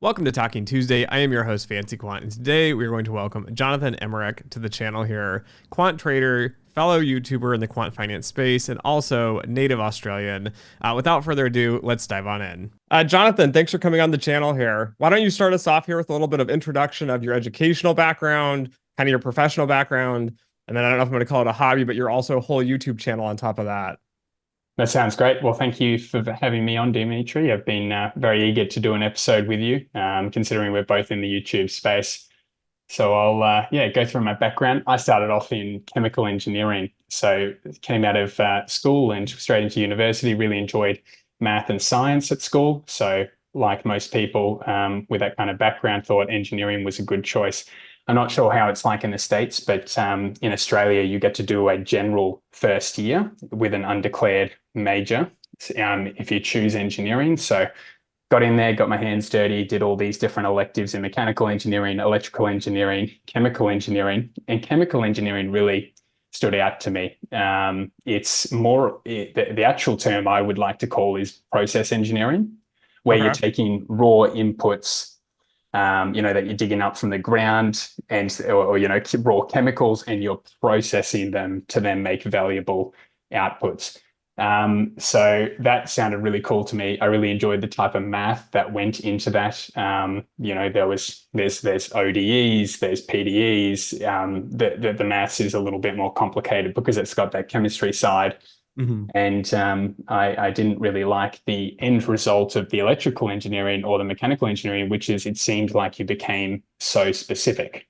Welcome to Talking Tuesday. I am your host, Fancy Quant, and today we are going to welcome Jonathon Emerick to the channel here. Quant trader, fellow YouTuber in the quant finance space, and also native Australian. Without further ado, let's dive on in. Jonathon, thanks for coming on the channel here. Why don't you start us off here with a little bit of introduction of your educational background, kind of your professional background, and then I don't know if I'm going to call it a hobby, but you're also a whole YouTube channel on top of that. That sounds great. Well, thank you for having me on, Dimitri. I've been very eager to do an episode with you, considering we're both in the YouTube space. So I'll go through my background. I started off in chemical engineering. So came out of school and straight into university, really enjoyed math and science at school. So like most people with that kind of background, thought engineering was a good choice. I'm not sure how it's like in the States, but in Australia, you get to do a general first year with an undeclared major if you choose engineering. So got in there, got my hands dirty, did all these different electives in mechanical engineering, electrical engineering, chemical engineering, and chemical engineering really stood out to me. It's more, the actual term I would like to call is process engineering, where you're taking raw inputs that you're digging up from the ground or raw chemicals, and you're processing them to then make valuable outputs. So that sounded really cool to me. I really enjoyed the type of math that went into that. There's ODEs, there's PDEs. The maths is a little bit more complicated because it's got that chemistry side. Mm-hmm. And I didn't really like the end result of the electrical engineering or the mechanical engineering, which is it seemed like you became so specific.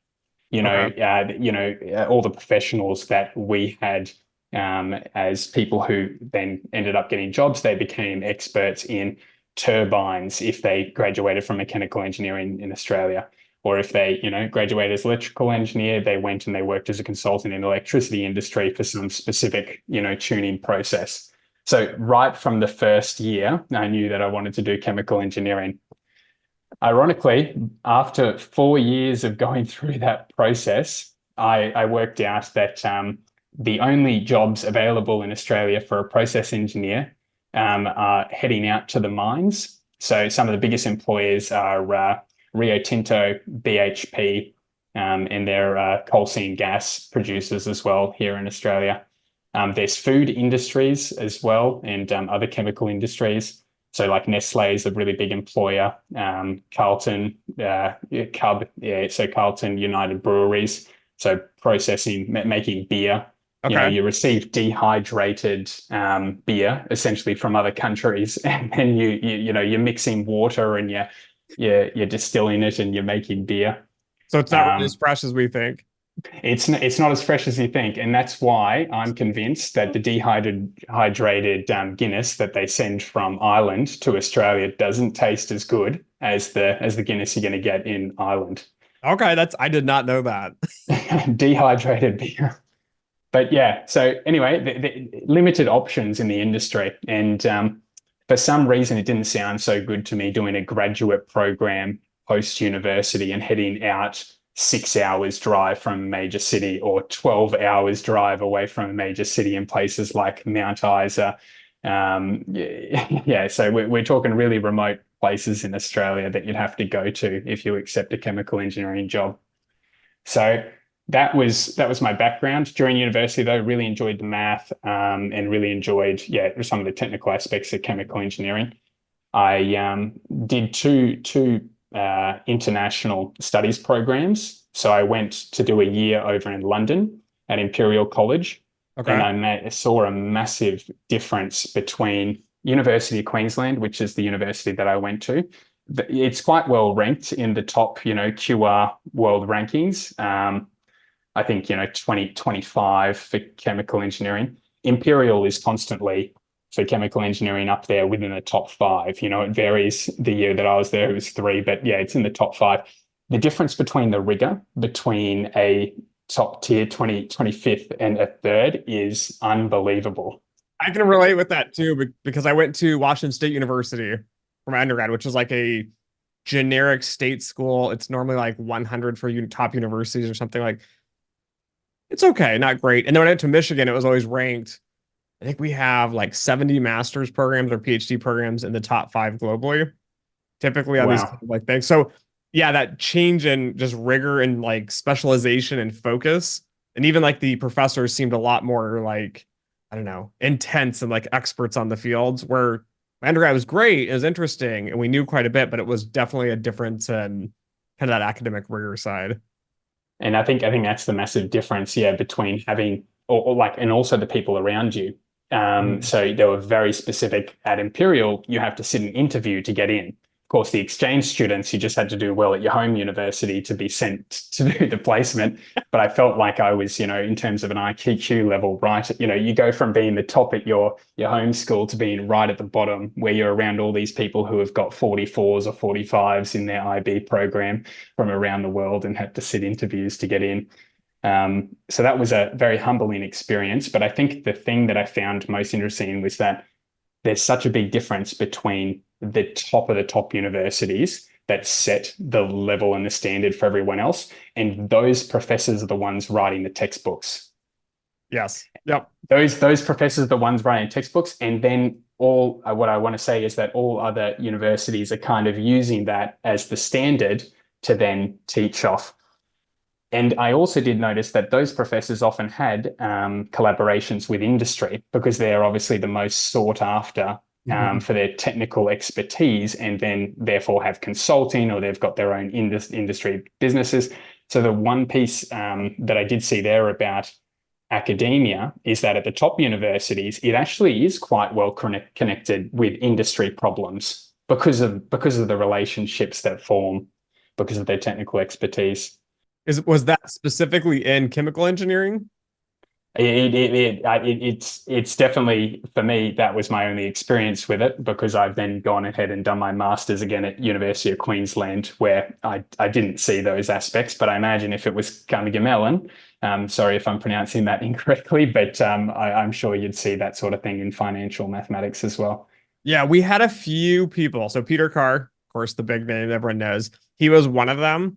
All the professionals that we had as people who then ended up getting jobs, they became experts in turbines if they graduated from mechanical engineering in Australia. Or if they, graduated as electrical engineer, they went and they worked as a consultant in the electricity industry for some specific, tuning process. So right from the first year, I knew that I wanted to do chemical engineering. Ironically, after 4 years of going through that process, I worked out that the only jobs available in Australia for a process engineer are heading out to the mines. So some of the biggest employers are Rio Tinto, BHP, and they're coal seam gas producers as well here in Australia. There's food industries as well, and other chemical industries. So like Nestle is a really big employer. Carlton, Cub, so Carlton United Breweries. So processing, making beer. Okay. You receive dehydrated beer essentially from other countries, and then you're mixing water and you're distilling it and you're making beer. So it's not really as fresh as we think. It's not as fresh as you think, and that's why I'm convinced that the dehydrated Guinness that they send from Ireland to Australia doesn't taste as good as the Guinness you're going to get in Ireland. Okay, I did not know that. Dehydrated beer. But yeah, so anyway, the limited options in the industry, and for some reason, it didn't sound so good to me doing a graduate program post-university and heading out 6 hours drive from a major city or 12 hours drive away from a major city in places like Mount Isa. So we're talking really remote places in Australia that you'd have to go to if you accept a chemical engineering job. So that was my background. During university, though, really enjoyed the math and really enjoyed some of the technical aspects of chemical engineering. I did two international studies programs. So I went to do a year over in London at Imperial College. Okay. And I saw a massive difference between University of Queensland, which is the university that I went to. It's quite well ranked in the top, QR world rankings. I think, 2025 for chemical engineering. Imperial is constantly for chemical engineering up there within the top 5. It varies. The year that I was there, it was 3, but yeah, it's in the top 5. The difference between the rigor between a top tier 25th and a 3rd is unbelievable. I can relate with that too, because I went to Washington State University for my undergrad, which is like a generic state school. It's normally like 100 for top universities or something. Like, it's okay, not great. And then when I went to Michigan, it was always ranked. I think we have like 70 master's programs or PhD programs in the top 5 globally. typically on these Wow. kind of like things. So yeah, that change in just rigor and like specialization and focus, and even like the professors seemed a lot more like, I don't know, intense and like experts on the fields. Where my undergrad was great, it was interesting, and we knew quite a bit, but it was definitely a difference in kind of that academic rigor side. And I think that's the massive difference, yeah, between having or like and also the people around you. Mhm. So they were very specific at Imperial. You have to sit an interview to get in. Of course, the exchange students, you just had to do well at your home university to be sent to do the placement. But I felt like I was, in terms of an IQ level, right? You go from being the top at your home school to being right at the bottom, where you're around all these people who have got 44s or 45s in their IB program from around the world and had to sit interviews to get in. So that was a very humbling experience. But I think the thing that I found most interesting was that there's such a big difference between the top of the top universities that set the level and the standard for everyone else, and those professors are the ones writing the textbooks. Yes. Yep. Those professors are the ones writing textbooks, and then all what I want to say is that all other universities are kind of using that as the standard to then teach off. And I also did notice that those professors often had collaborations with industry because they're obviously the most sought after Mhm. for their technical expertise, and then therefore have consulting or they've got their own industry businesses. So the one piece that I did see there about academia is that at the top universities, it actually is quite well connected with industry problems because of the relationships that form because of their technical expertise. Was that specifically in chemical engineering? It's definitely for me that was my only experience with it because I've then gone ahead and done my master's again at University of Queensland where I didn't see those aspects, but I imagine if it was Carnegie Mellon, sorry if I'm pronouncing that incorrectly, but I'm sure you'd see that sort of thing in financial mathematics as well. Yeah, we had a few people. So Peter Carr, of course, the big name everyone knows, he was one of them.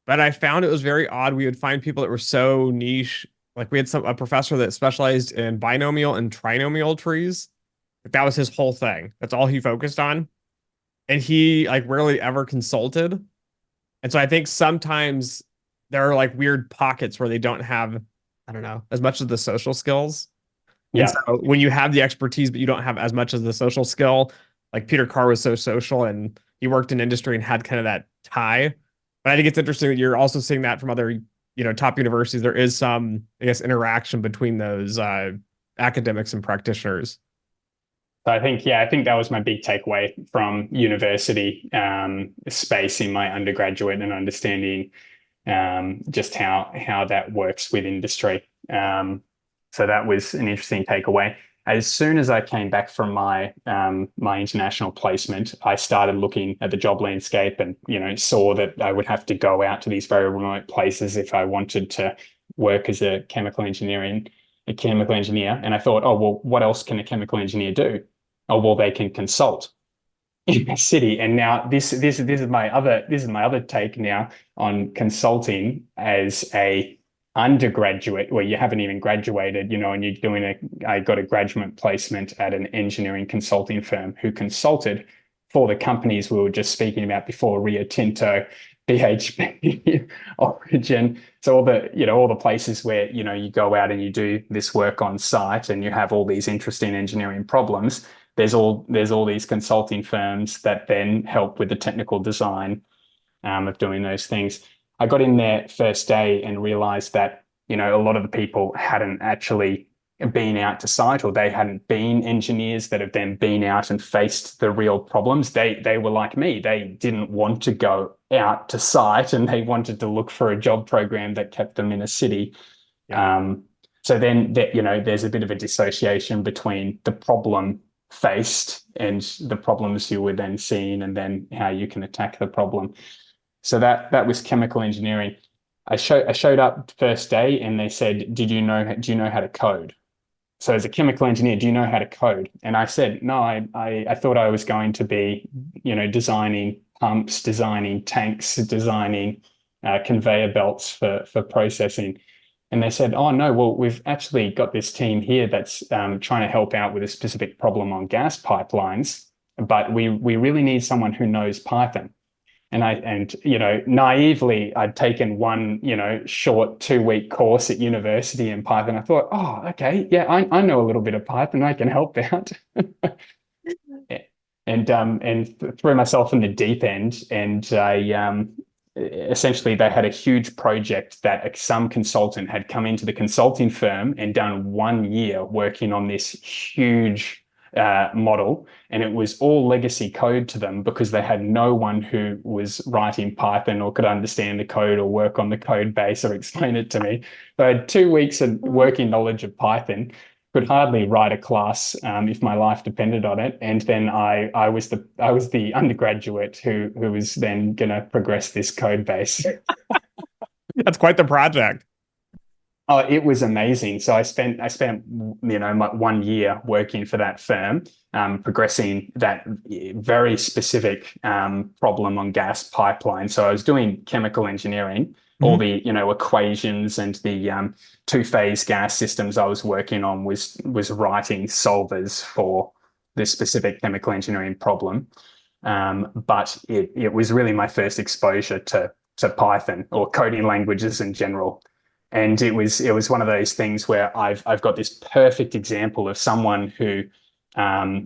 But I found it was very odd. We would find people that were so niche. Like we had a professor that specialized in binomial and trinomial trees. Like that was his whole thing. That's all he focused on. And he like rarely ever consulted. And so I think sometimes there are like weird pockets where they don't have, I don't know, as much of the social skills. And so Yeah. when you have the expertise, but you don't have as much as the social skill, like Peter Carr was so social and he worked in industry and had kind of that tie. But I think it's interesting that you're also seeing that from other, top universities. There is some, I guess, interaction between those academics and practitioners. So I think that was my big takeaway from university space in my undergraduate and understanding just how that works with industry. So that was an interesting takeaway. As soon as I came back from my international placement, I started looking at the job landscape and saw that I would have to go out to these very remote places if I wanted to work as a chemical engineer. And I thought, oh well, what else can a chemical engineer do? Oh well, they can consult in the city. And now this is my other take now on consulting as a undergraduate where you haven't even graduated, and you're I got a graduate placement at an engineering consulting firm who consulted for the companies we were just speaking about before, Rio Tinto, BHP, Origin. So all the places where, you go out and you do this work on site and you have all these interesting engineering problems. There's all these consulting firms that then help with the technical design of doing those things. I got in there first day and realized that a lot of the people hadn't actually been out to site, or they hadn't been engineers that have then been out and faced the real problems. They were like me. They didn't want to go out to site, and they wanted to look for a job program that kept them in a city. Yeah. So then there's a bit of a dissociation between the problem faced and the problems you were then seeing, and then how you can attack the problem. So that was chemical engineering. I showed up first day and they said, do you know how to code? So as a chemical engineer, do you know how to code? And I said, no, I thought I was going to be, designing pumps, designing tanks, designing conveyor belts for processing. And they said, oh, no, well, we've actually got this team here that's trying to help out with a specific problem on gas pipelines. but we really need someone who knows Python. And naively, I'd taken one, short 2-week course at university in Python. I thought, oh, okay, yeah, I know a little bit of Python. I can help out. And threw myself in the deep end. And I essentially they had a huge project that some consultant had come into the consulting firm and done 1 year working on this huge model, and it was all legacy code to them because they had no one who was writing Python or could understand the code or work on the code base or explain it to me. So I had 2 weeks of working knowledge of Python, could hardly write a class if my life depended on it, and then I was the undergraduate who was then going to progress this code base. That's quite the project. Oh, it was amazing. So I spent my 1 year working for that firm, progressing that very specific problem on gas pipeline. So I was doing chemical engineering, all the equations and the two-phase gas systems I was working on was writing solvers for this specific chemical engineering problem. But it was really my first exposure to Python or coding languages in general. And it was one of those things where I've got this perfect example of someone who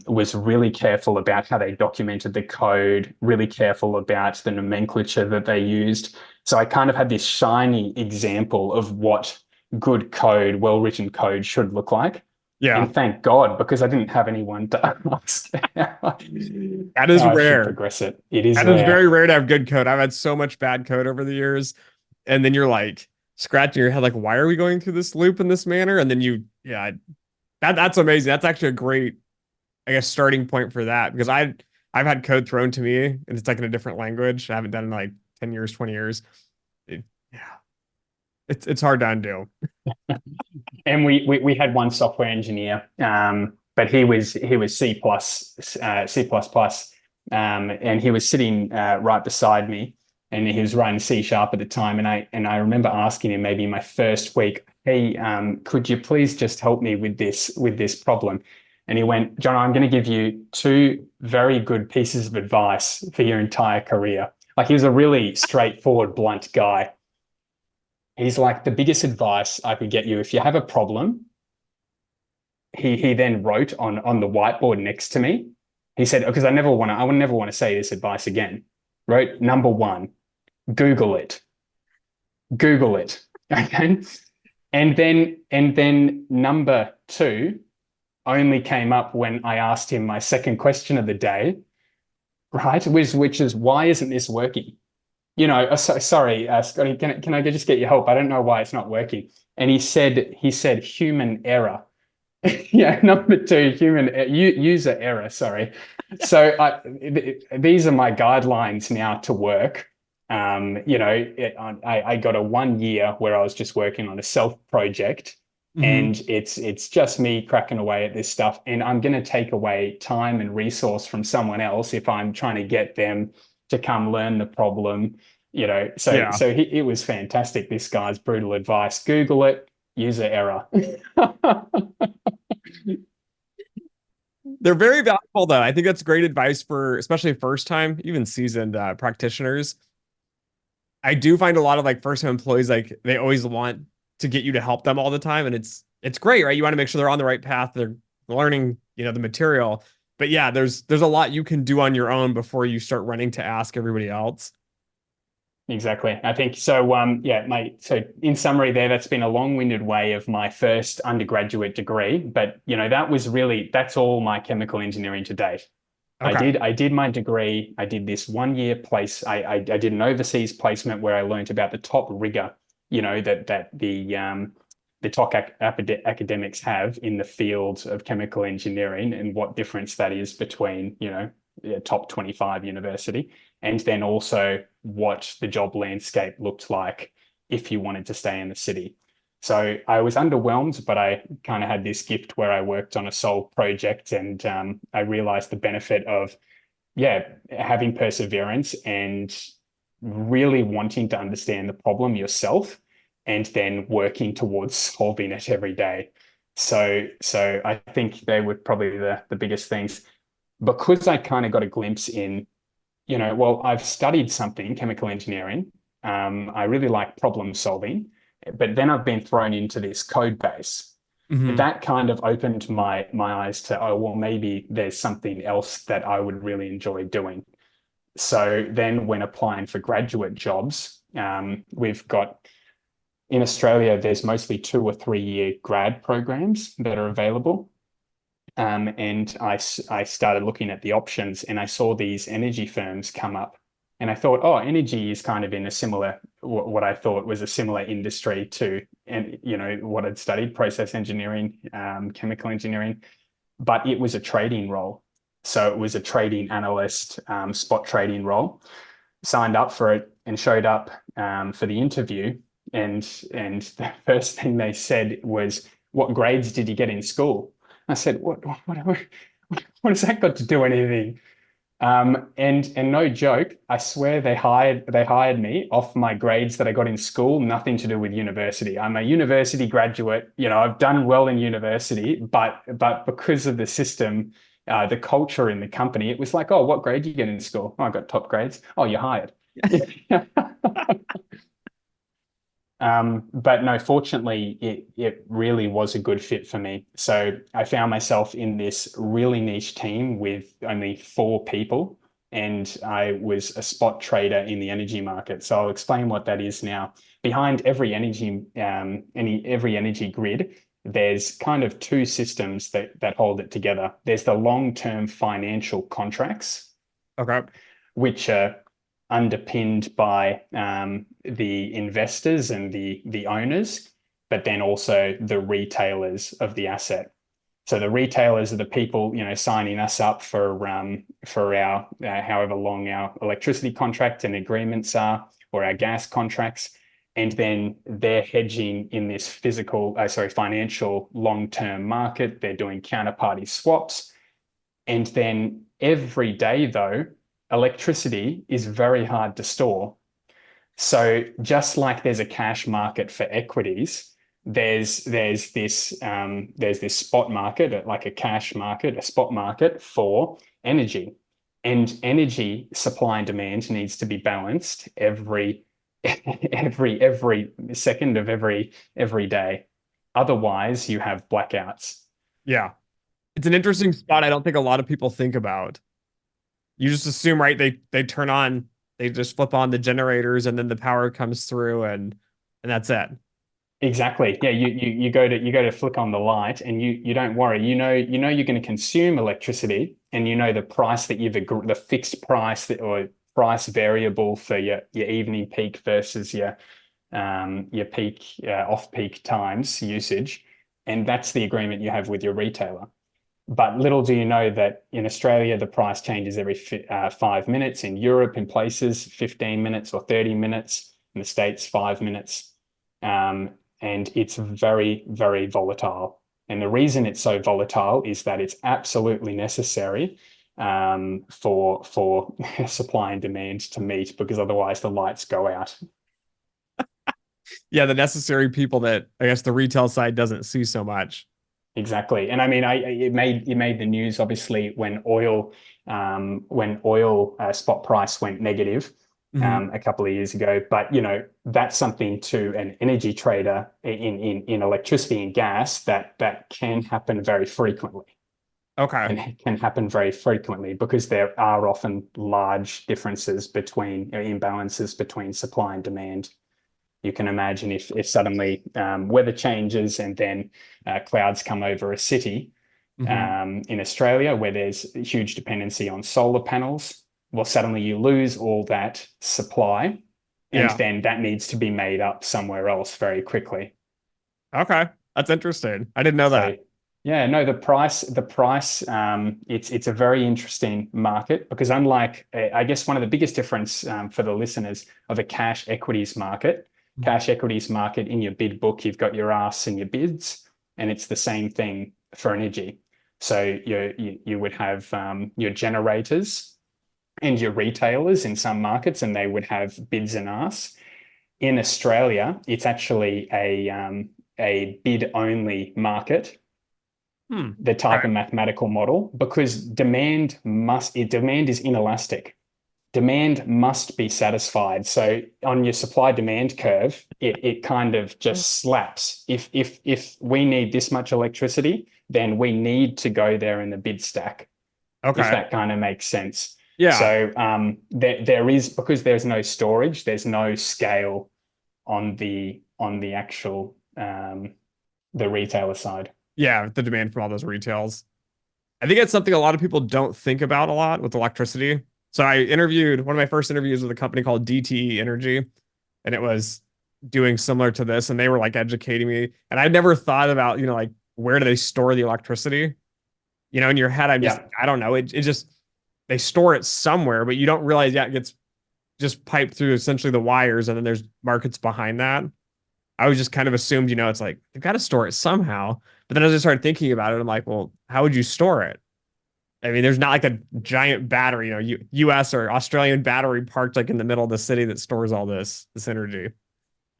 was really careful about how they documented the code, really careful about the nomenclature that they used. So I kind of had this shiny example of what good code, well-written code should look like. Yeah. And thank God, because I didn't have anyone to ask that is rare. Progress it. It is that rare. Is very rare to have good code. I've had so much bad code over the years. And then you're like scratching your head, like, why are we going through this loop in this manner? And then that's amazing. That's actually a great, I guess, starting point for that, because I've had code thrown to me and it's like in a different language. I haven't done it in like 10 years, 20 years. It's hard to undo. And we had one software engineer, but he was C++, and he was sitting right beside me, and he was writing C# at the time. And I remember asking him maybe my first week, hey, could you please just help me with this problem? And he went, John, I'm going to give you 2 very good pieces of advice for your entire career. Like, he was a really straightforward, blunt guy. He's like, the biggest advice I could get you, if you have a problem, he then wrote on the whiteboard next to me. He said, because I would never want to say this advice again. Wrote, number 1, Google it. Google it. Okay. And then number 2 only came up when I asked him my second question of the day, right? Which is, why isn't this working? Sorry, Scotty, can I just get your help? I don't know why it's not working. And he said human error. Yeah, number 2, user error. Sorry. So these are my guidelines now to work. I got a 1 year where I was just working on a self project, and it's just me cracking away at this stuff. And I'm going to take away time and resource from someone else if I'm trying to get them to come learn the problem, So it was fantastic. This guy's brutal advice: Google it, user error. They're very valuable, though. I think that's great advice for especially first time, even seasoned practitioners. I do find a lot of like first time employees, like they always want to get you to help them all the time, and it's great, right? You want to make sure they're on the right path, they're learning, the material. But yeah, there's a lot you can do on your own before you start running to ask everybody else. Exactly. I think so. So in summary there, that's been a long-winded way of my first undergraduate degree, but that's all my chemical engineering to date. Okay. I did my degree. I did this 1 year place. I did an overseas placement where I learned about the top rigor, that the top academics have in the field of chemical engineering, and what difference that is between, top 25 university, and then also what the job landscape looked like if you wanted to stay in the city. So I was underwhelmed, but I kind of had this gift where I worked on a sole project, and I realized the benefit of, having perseverance and really wanting to understand the problem yourself, and then working towards solving it every day. So I think they were probably the biggest things. because I kind of got a glimpse in, well, I've studied something, chemical engineering. I really like problem solving, but then I've been thrown into this code base. Hmm. That kind of opened my eyes to, oh, well, maybe there's something else that I would really enjoy doing. So then when applying for graduate jobs, we've got in Australia, there's mostly 2 or 3 year grad programs that are available. And I started looking at the options and I saw these energy firms come up. And I thought, oh, energy is kind of in a similar, what I thought was a similar industry to, and what I'd studied, process engineering, chemical engineering, but it was a trading role. So it was a trading analyst, spot trading role. Signed up for it and showed up for the interview. And the first thing they said was, "What grades did you get in school?" I said, what has that got to do with anything? And no joke, I swear they hired me off my grades that I got in school, nothing to do with university. I'm a university graduate. I've done well in university, but because of the system, the culture in the company, it was like, oh, what grade did you get in school? Oh, I got top grades. Oh, you're hired. But no, fortunately, it really was a good fit for me. So I found myself in this really niche team with only 4 people, and I was a spot trader in the energy market. So I'll explain what that is now. Behind every energy grid, there's kind of 2 systems that hold it together. There's the long-term financial contracts, Okay. which are underpinned by the investors and the owners, but then also the retailers of the asset. So the retailers are the people, signing us up for our however long our electricity contract and agreements are, or our gas contracts, and then they're hedging in this financial long-term market. They're doing counterparty swaps, and then every day though, electricity is very hard to store. So just like there's a cash market for equities, there's this spot market, like a cash market, a spot market for energy. And energy supply and demand needs to be balanced every second of every day. Otherwise, you have blackouts. Yeah. It's an interesting spot I don't think a lot of people think about. You just assume, right? They turn on, they just flip on the generators and then the power comes through and that's it. Exactly. Yeah, you go to flick on the light and you don't worry. You're going to consume electricity, and the price that the fixed price or price variable for your evening peak versus your peak off-peak times usage, and that's the agreement you have with your retailer. But little do you know that in Australia, the price changes every 5 minutes. In Europe, in places, 15 minutes or 30 minutes. In the States, 5 minutes. And it's very, very volatile. And the reason it's so volatile is that it's absolutely necessary for supply and demand to meet, because otherwise the lights go out. Yeah, the necessary people that I guess the retail side doesn't see so much. Exactly. And I mean, it made the news obviously when oil spot price went negative Hmm. a couple of years ago. But that's something to an energy trader in electricity and gas that can happen very frequently. Okay. And it can happen very frequently because there are often large differences between imbalances between supply and demand. You can imagine if suddenly weather changes and then clouds come over a city Hmm. in Australia where there's huge dependency on solar panels, well, suddenly you lose all that supply, and Yeah. then that needs to be made up somewhere else very quickly. Okay. That's interesting. I didn't know So that. yeah, no, the price, it's a very interesting market because unlike, I guess one of the biggest difference for the listeners of a cash equities market in your bid book, you've got your asks and your bids, and it's the same thing for energy. So you would have your generators and your retailers in some markets, and they would have bids and asks. In Australia, it's actually a bid only market, the All type right. of mathematical model, because demand is inelastic. Demand must be satisfied. So on your supply demand curve, it kind of just slaps. If we need this much electricity, then we need to go there in the bid stack, if Okay. that kind of makes sense. Yeah. So there is, because there's no storage, there's no scale on the actual the retailer side. Yeah. The demand from all those retails. I think it's something a lot of people don't think about a lot with electricity. So I interviewed one of my first interviews with a company called DTE Energy, and it was doing similar to this, and they were like educating me. And I never thought about, like where do they store the electricity? In your head, I'm just, Yeah, I don't know. It just they store it somewhere, but you don't realize, yeah, it gets just piped through essentially the wires, and then there's markets behind that. I was just kind of assumed, it's like they've got to store it somehow. But then as I started thinking about it, I'm like, well, how would you store it? I mean, there's not like a giant battery, US or Australian battery parked like in the middle of the city that stores all this energy.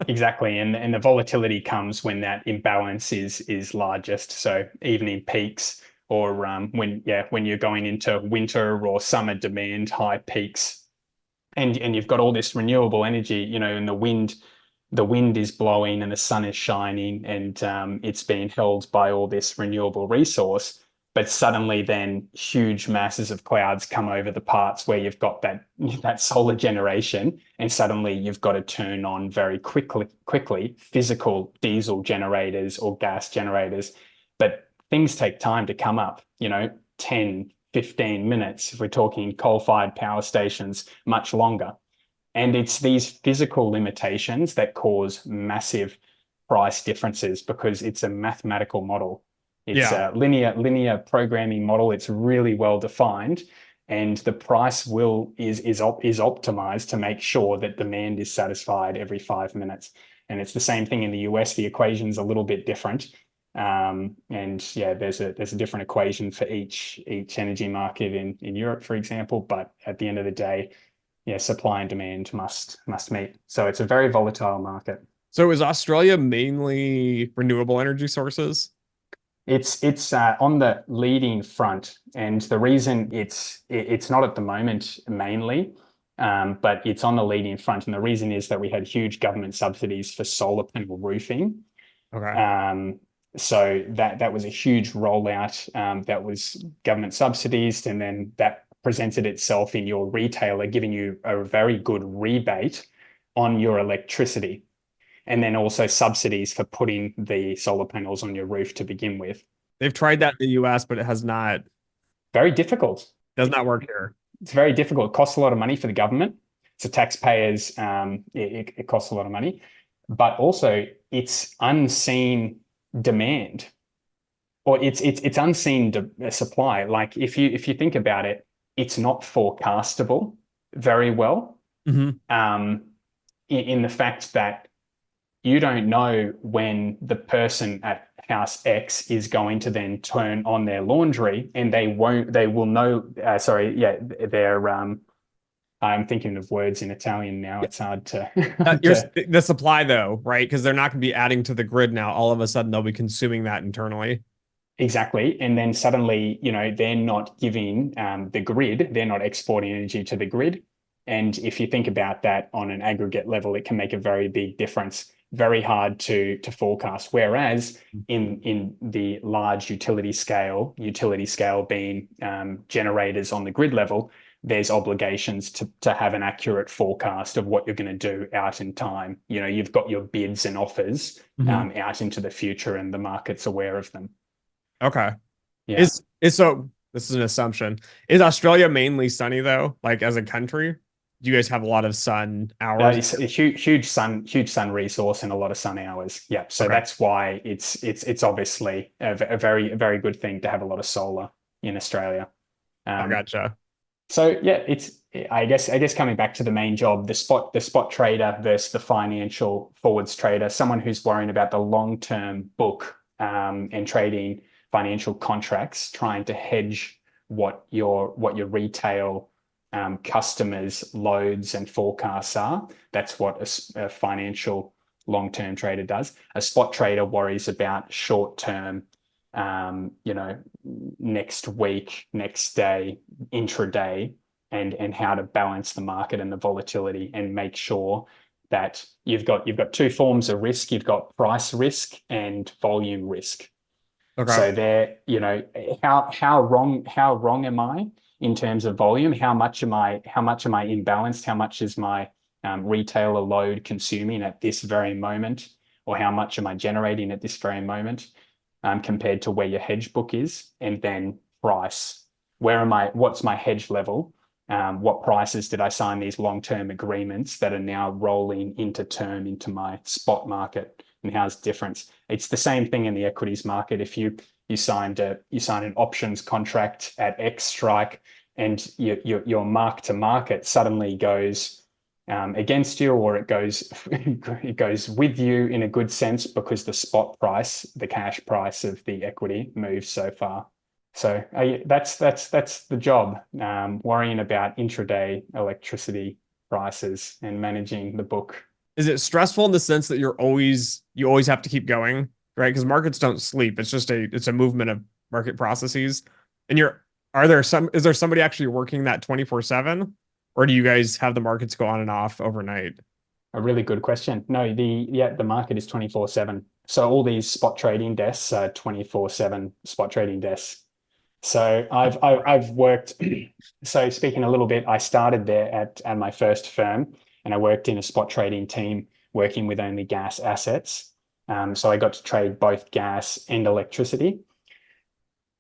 exactly. And the volatility comes when that imbalance is largest. So even in peaks, or when you're going into winter or summer demand high peaks, and you've got all this renewable energy, and the wind is blowing and the sun is shining, and it's being held by all this renewable resource. But suddenly, then huge masses of clouds come over the parts where you've got that solar generation, and suddenly you've got to turn on very quickly physical diesel generators or gas generators. But things take time to come up. 10, 15 minutes. If we're talking coal-fired power stations, much longer. And it's these physical limitations that cause massive price differences, because it's a mathematical model. It's Yeah. a linear programming model. It's really well defined, and the price is optimized to make sure that demand is satisfied every 5 minutes. And it's the same thing in the US. The equation's a little bit different. And yeah, there's a different equation for each energy market in Europe, for example. But at the end of the day, yeah, supply and demand must meet. So it's a very volatile market. So is Australia mainly renewable energy sources? It's on the leading front, and the reason it's not at the moment mainly, but it's on the leading front, and the reason is that we had huge government subsidies for solar panel roofing. Okay. So that was a huge rollout, that was government subsidies, and then that presented itself in your retailer giving you a very good rebate on your electricity, and then also subsidies for putting the solar panels on your roof to begin with. They've tried that in the US, but it has not, Very difficult. does not work here. It's very difficult. It costs a lot of money for the government. So taxpayers, it costs a lot of money, but also it's unseen demand, or it's unseen supply. Like if you think about it, it's not forecastable very well, Hmm. in the fact that you don't know when the person at house X is going to then turn on their laundry, and they will know, sorry, yeah, they're, I'm thinking of words in Italian now. It's hard to, to The supply though, right? Because they're not going to be adding to the grid now. All of a sudden, they'll be consuming that internally. exactly. And then suddenly, they're not giving the grid, they're not exporting energy to the grid. And if you think about that on an aggregate level, it can make a very big difference. Very hard to forecast. Whereas in the large utility scale being generators on the grid level, there's obligations to have an accurate forecast of what you're going to do out in time. You've got your bids and offers Hmm. out into the future, and the market's aware of them. Okay. Yeah. Is so this is an assumption. Is Australia mainly sunny though? Like as a country? Do you guys have a lot of sun hours? It's a huge sun resource and a lot of sun hours. Yeah, so Okay. that's why it's obviously a very good thing to have a lot of solar in Australia. I Um, gotcha. so yeah, I guess coming back to the main job, the spot trader versus the financial forwards trader, someone who's worrying about the long-term book, and trading financial contracts, trying to hedge what your retail customers' loads and forecasts are. That's what a financial long-term trader does. A spot trader worries about short-term you know, next week, next day, intraday, and how to balance the market and the volatility and make sure that you've got two forms of risk. You've got price risk and volume risk. Okay. So there, you know, how wrong am I in terms of volume? How much am I imbalanced? How much is my retailer load consuming at this very moment? Or how much am I generating at this very moment compared to where your hedge book is? And then price. Where am I? What's my hedge level? What prices did I sign these long-term agreements that are now rolling into term into my spot market? And how's the difference? It's the same thing in the equities market. If you sign an options contract at X strike, and your mark to market suddenly goes against you, or it goes with you in a good sense because the spot price, the cash price of the equity moves so far. So that's the job, worrying about intraday electricity prices and managing the book. Is it stressful in the sense that you always have to keep going, right? Because markets don't sleep. It's a movement of market processes. And is there somebody actually working that 24/7? Or do you guys have the markets go on and off overnight? A really good question. No, the market is 24/7. So all these spot trading desks are 24/7 spot trading desks. So I've worked. So speaking a little bit, I started there at my first firm, and I worked in a spot trading team working with only gas assets. So I got to trade both gas and electricity.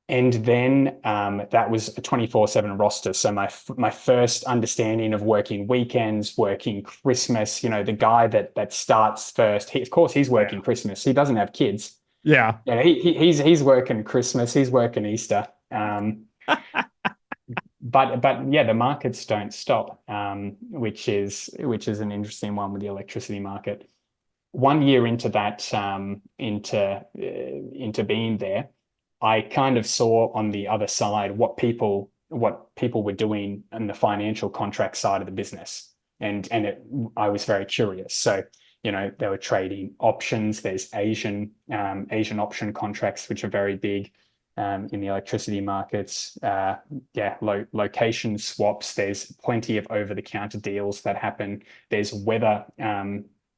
And then that was a 24/7 roster. So my first understanding of working weekends, working Christmas, you know, the guy that starts first, of course he's working Christmas. He doesn't have kids. Yeah. Yeah, he's working Christmas, he's working Easter. But yeah, the markets don't stop, which is an interesting one with the electricity market. 1 year into that, into being there, I kind of saw on the other side what people were doing on the financial contract side of the business, and I was very curious. So, you know, they were trading options. There's Asian option contracts, which are very big in the electricity markets. Location swaps. There's plenty of over-the-counter deals that happen. There's weather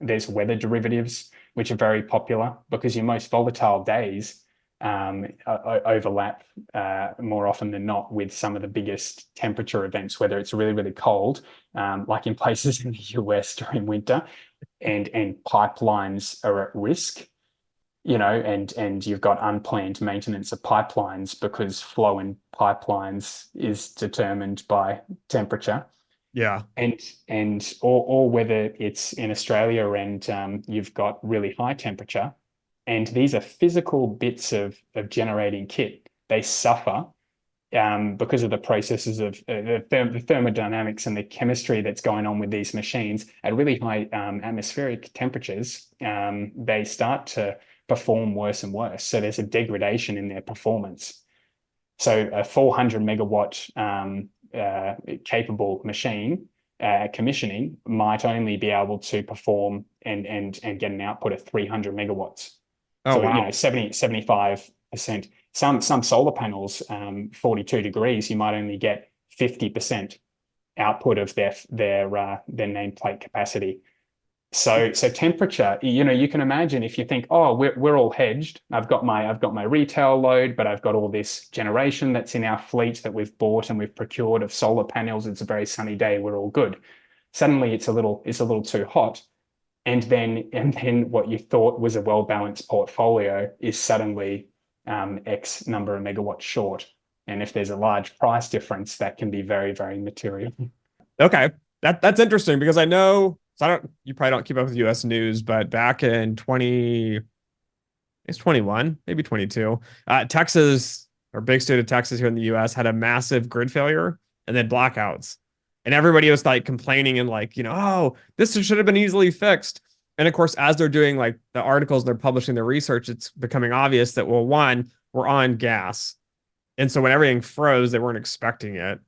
derivatives, which are very popular because your most volatile days overlap more often than not with some of the biggest temperature events, whether it's really, really cold, like in places in the US during winter, and pipelines are at risk, you know, and you've got unplanned maintenance of pipelines because flow in pipelines is determined by temperature. Yeah. Or whether it's in Australia and you've got really high temperature, and these are physical bits of generating kit. They suffer because of the processes of the thermodynamics and the chemistry that's going on with these machines at really high atmospheric temperatures. They start to perform worse and worse. So there's a degradation in their performance. So a 400 megawatt capable machine commissioning might only be able to perform and get an output of 300 megawatts. Oh, so, wow. you know, 75%. Some solar panels, 42 degrees, you might only get 50% output of their nameplate capacity. So temperature, you know, you can imagine if you think, oh, we're all hedged. I've got my retail load, but I've got all this generation that's in our fleet that we've bought and we've procured of solar panels. It's a very sunny day. We're all good. Suddenly it's a little too hot. And then what you thought was a well-balanced portfolio is suddenly X number of megawatts short. And if there's a large price difference, that can be very, very material. Okay. That's interesting because I know, so you probably don't keep up with US news, but back in 21, maybe 22, Texas, or big state of Texas here in the US, had a massive grid failure and then blackouts. And everybody was like complaining and like, you know, oh, this should have been easily fixed. And of course, as they're doing like the articles and they're publishing their research, it's becoming obvious that, well, one, we're on gas. And so when everything froze, they weren't expecting it.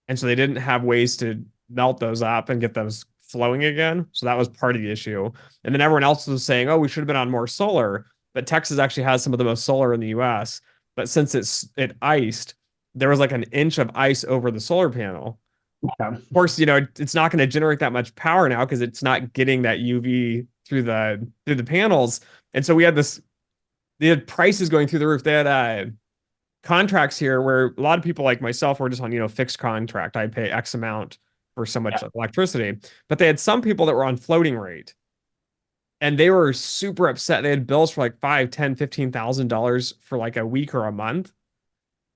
And so they didn't have ways to melt those up and get those flowing again. So that was part of the issue. And then everyone else was saying, oh, we should have been on more solar. But Texas actually has some of the most solar in the US. but since it iced, there was like an inch of ice over the solar panel. Yeah. Of course, it's not going to generate that much power now because it's not getting that UV through the panels. And so they had prices going through the roof. They had contracts here where a lot of people like myself were just on, fixed contract. I pay X amount for so much Yeah. electricity. But they had some people that were on floating rate. And they were super upset. They had bills for like $5, 10, $15,000 for like a week or a month.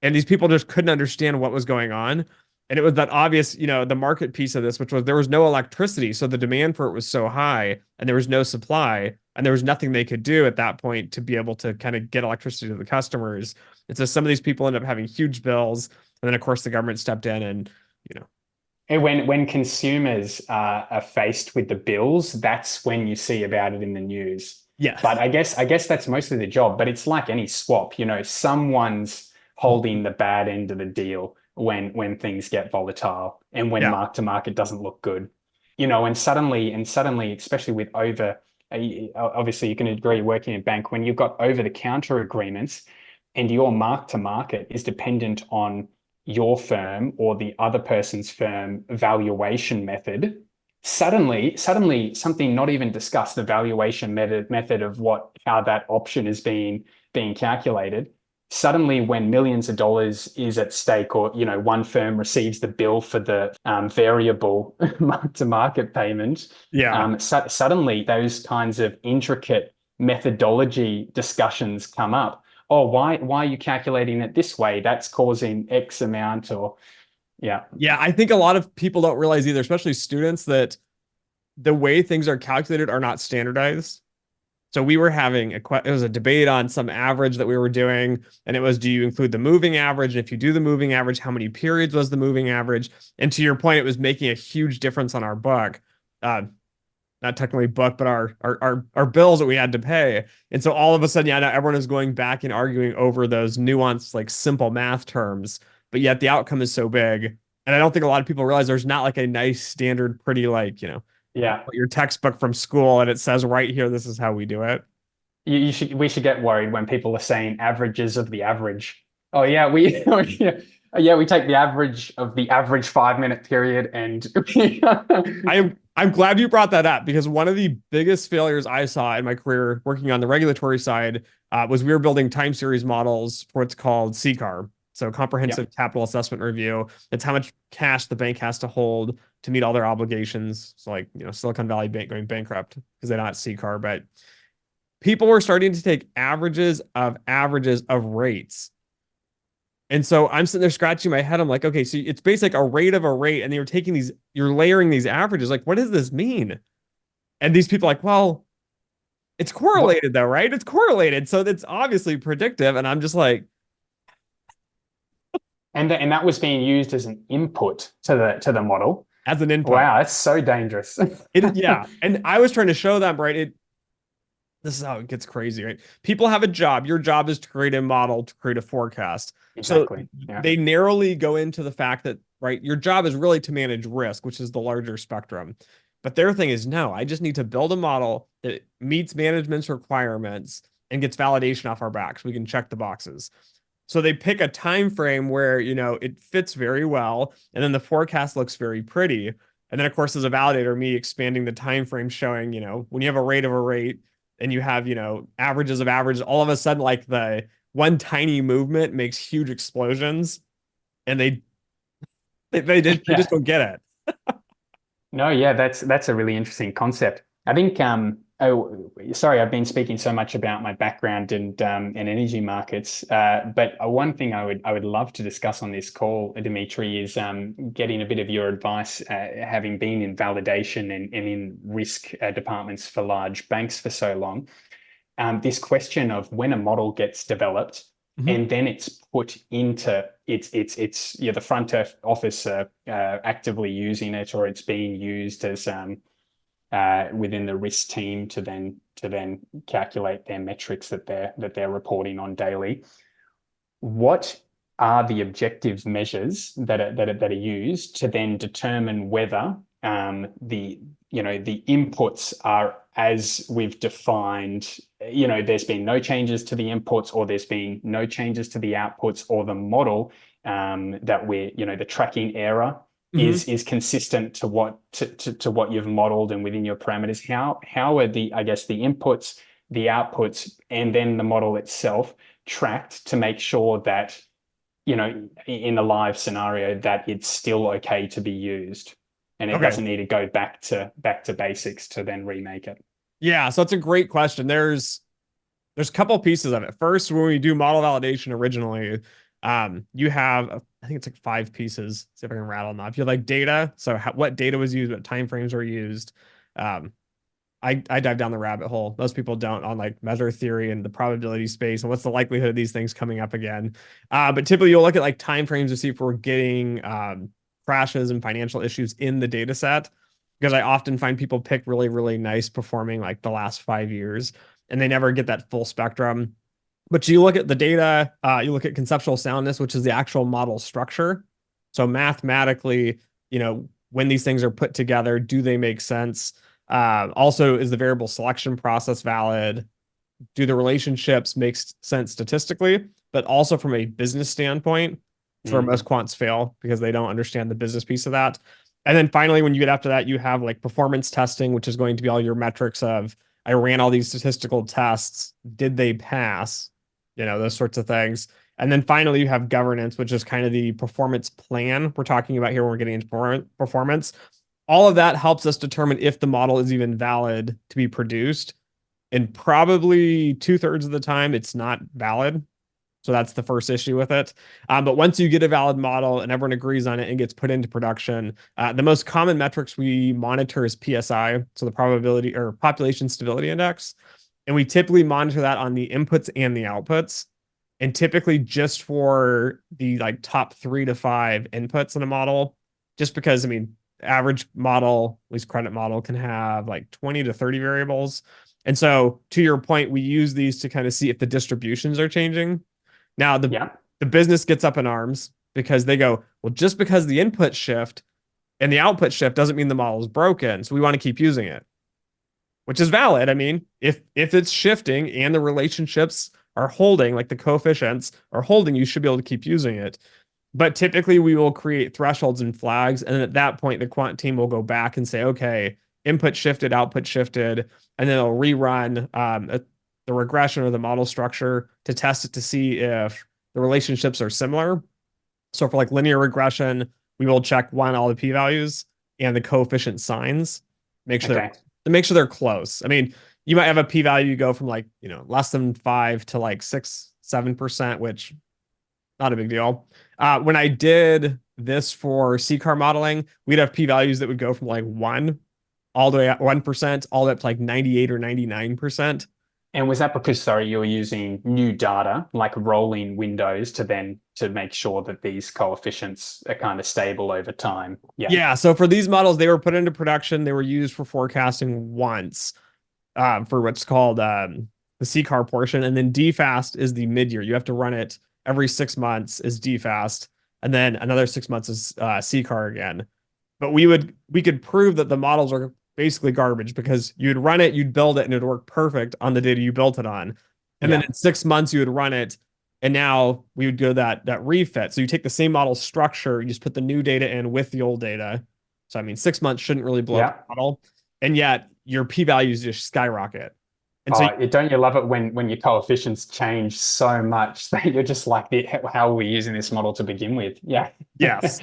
And these people just couldn't understand what was going on. And it was that obvious, the market piece of this, which was there was no electricity. So the demand for it was so high and there was no supply and there was nothing they could do at that point to be able to kind of get electricity to the customers. And so some of these people end up having huge bills. And then, of course, the government stepped in and, you know, And when consumers are faced with the bills, that's when you see about it in the news. yeah. But I guess that's mostly the job. But it's like any swap, someone's holding the bad end of the deal when things get volatile and when Yeah. mark to market doesn't look good. And suddenly, especially with obviously you can agree working in bank, when you've got over the counter agreements and your mark to market is dependent on your firm or the other person's firm valuation method, suddenly something not even discussed, the valuation method of how that option is being calculated. Suddenly, when millions of dollars is at stake, or one firm receives the bill for the variable mark-to-market payment, Yeah. suddenly those kinds of intricate methodology discussions come up. Oh, why are you calculating it this way? That's causing X amount, or yeah. Yeah. I think a lot of people don't realize either, especially students, that the way things are calculated are not standardized. So we were having it was a debate on some average that we were doing, and it was, do you include the moving average? And if you do the moving average, how many periods was the moving average? And to your point, it was making a huge difference on our book. Not technically book, but our bills that we had to pay. And so all of a sudden, yeah, now everyone is going back and arguing over those nuanced, like simple math terms, but yet the outcome is so big. And I don't think a lot of people realize there's not like a nice standard, pretty like, Yeah. your textbook from school and it says right here, this is how we do it. We should get worried when people are saying averages of the average. Oh yeah, we yeah, we take the average of the average 5 minute period and I'm glad you brought that up because one of the biggest failures I saw in my career working on the regulatory side was we were building time series models for what's called CCAR. So comprehensive capital assessment review. It's how much cash the bank has to hold to meet all their obligations. So like, Silicon Valley Bank going bankrupt because they're not CCAR, but people were starting to take averages of rates. And so I'm sitting there scratching my head. I'm like, okay, so it's basically a rate of a rate. And you're layering these averages. Like, what does this mean? And these people are like, well, it's correlated though, right? It's correlated. So it's obviously predictive. And I'm just like, and that was being used as an input to the model. as an input. Wow, that's so dangerous. Yeah. And I was trying to show them, right? This is how it gets crazy, right? People have a job. Your job is to create a model, to create a forecast. Exactly. So Yeah. they narrowly go into the fact that, right, your job is really to manage risk, which is the larger spectrum. But their thing is, no, I just need to build a model that meets management's requirements and gets validation off our backs. We can check the boxes. So they pick a time frame where, it fits very well, and then the forecast looks very pretty. And then, of course, as a validator, me expanding the time frame showing, when you have a rate of a rate, and you have, averages of averages, all of a sudden, like the one tiny movement makes huge explosions, and they just don't get it. No, yeah, that's a really interesting concept. I think oh, sorry, I've been speaking so much about my background and energy markets. But one thing I would love to discuss on this call, Dimitri, is getting a bit of your advice, having been in validation and in risk departments for large banks for so long. This question of when a model gets developed and then it's put into the front office actively using it, or it's being used as within the risk team to then calculate their metrics that they're reporting on daily. What are the objective measures that are used to then determine whether the inputs are as we've defined there's been no changes to the inputs, or there's been no changes to the outputs, or the model that the tracking error is consistent to what you've modeled and within your parameters. How are the inputs, the outputs, and then the model itself tracked to make sure that in a live scenario that it's still okay to be used, and it doesn't need to go back to basics to then remake it? Yeah, so it's a great question. There's a couple pieces of it. First, when we do model validation originally, you have, I think it's like 5 pieces. See if I can rattle them off. You have like data. So what data was used, what timeframes were used. I dive down the rabbit hole. Most people don't, on like measure theory and the probability space and what's the likelihood of these things coming up again. But typically you'll look at like timeframes to see if we're getting crashes and financial issues in the data set, because I often find people pick really, really nice performing like the last 5 years, and they never get that full spectrum. But you look at the data, you look at conceptual soundness, which is the actual model structure. So mathematically, when these things are put together, do they make sense? Also, is the variable selection process valid? Do the relationships make sense statistically, but also from a business standpoint? It's where most quants fail, because they don't understand the business piece of that. And then finally, when you get after that, you have like performance testing, which is going to be all your metrics of, I ran all these statistical tests. Did they pass? Those sorts of things. And then finally, you have governance, which is kind of the performance plan we're talking about here when we're getting into performance. All of that helps us determine if the model is even valid to be produced. And probably 2/3 of the time, it's not valid. So that's the first issue with it. But once you get a valid model and everyone agrees on it and gets put into production, the most common metrics we monitor is PSI, so the probability or population stability index. And we typically monitor that on the inputs and the outputs. And typically just for the like top 3 to 5 inputs in a model, just because, average model, at least credit model, can have like 20 to 30 variables. And so to your point, we use these to kind of see if the distributions are changing. Now, the business gets up in arms because they go, well, just because the input shift and the output shift doesn't mean the model is broken. So we want to keep using it, which is valid. If it's shifting and the relationships are holding, like the coefficients are holding, you should be able to keep using it. But typically we will create thresholds and flags. And at that point, the quant team will go back and say, okay, input shifted, output shifted, and then they'll rerun the regression or the model structure to test it to see if the relationships are similar. So for like linear regression, we will check all the p-values and the coefficient signs, make sure they're close. You might have a p-value go from like, less than 5 to like 6-7%, which not a big deal. When I did this for CCAR modeling, we'd have p-values that would go from like 1 all the way at 1%, all the way up to like 98 or 99%. And was that because, sorry, you were using new data, like rolling windows, to make sure that these coefficients are kind of stable over time? Yeah. So for these models, they were put into production. They were used for forecasting once, for what's called the CCAR portion. And then DFAST is the mid-year. You have to run it every 6 months is DFAST. And then another 6 months is CCAR again. But we could prove that the models are basically garbage, because you'd run it, you'd build it, and it'd work perfect on the data you built it on. And then in 6 months, you would run it, and now we would go that refit. So you take the same model structure, you just put the new data in with the old data. So 6 months shouldn't really blow up the model, and yet your p-values just skyrocket. And don't you love it when your coefficients change so much that you're just like, how are we using this model to begin with? Yeah. Yes.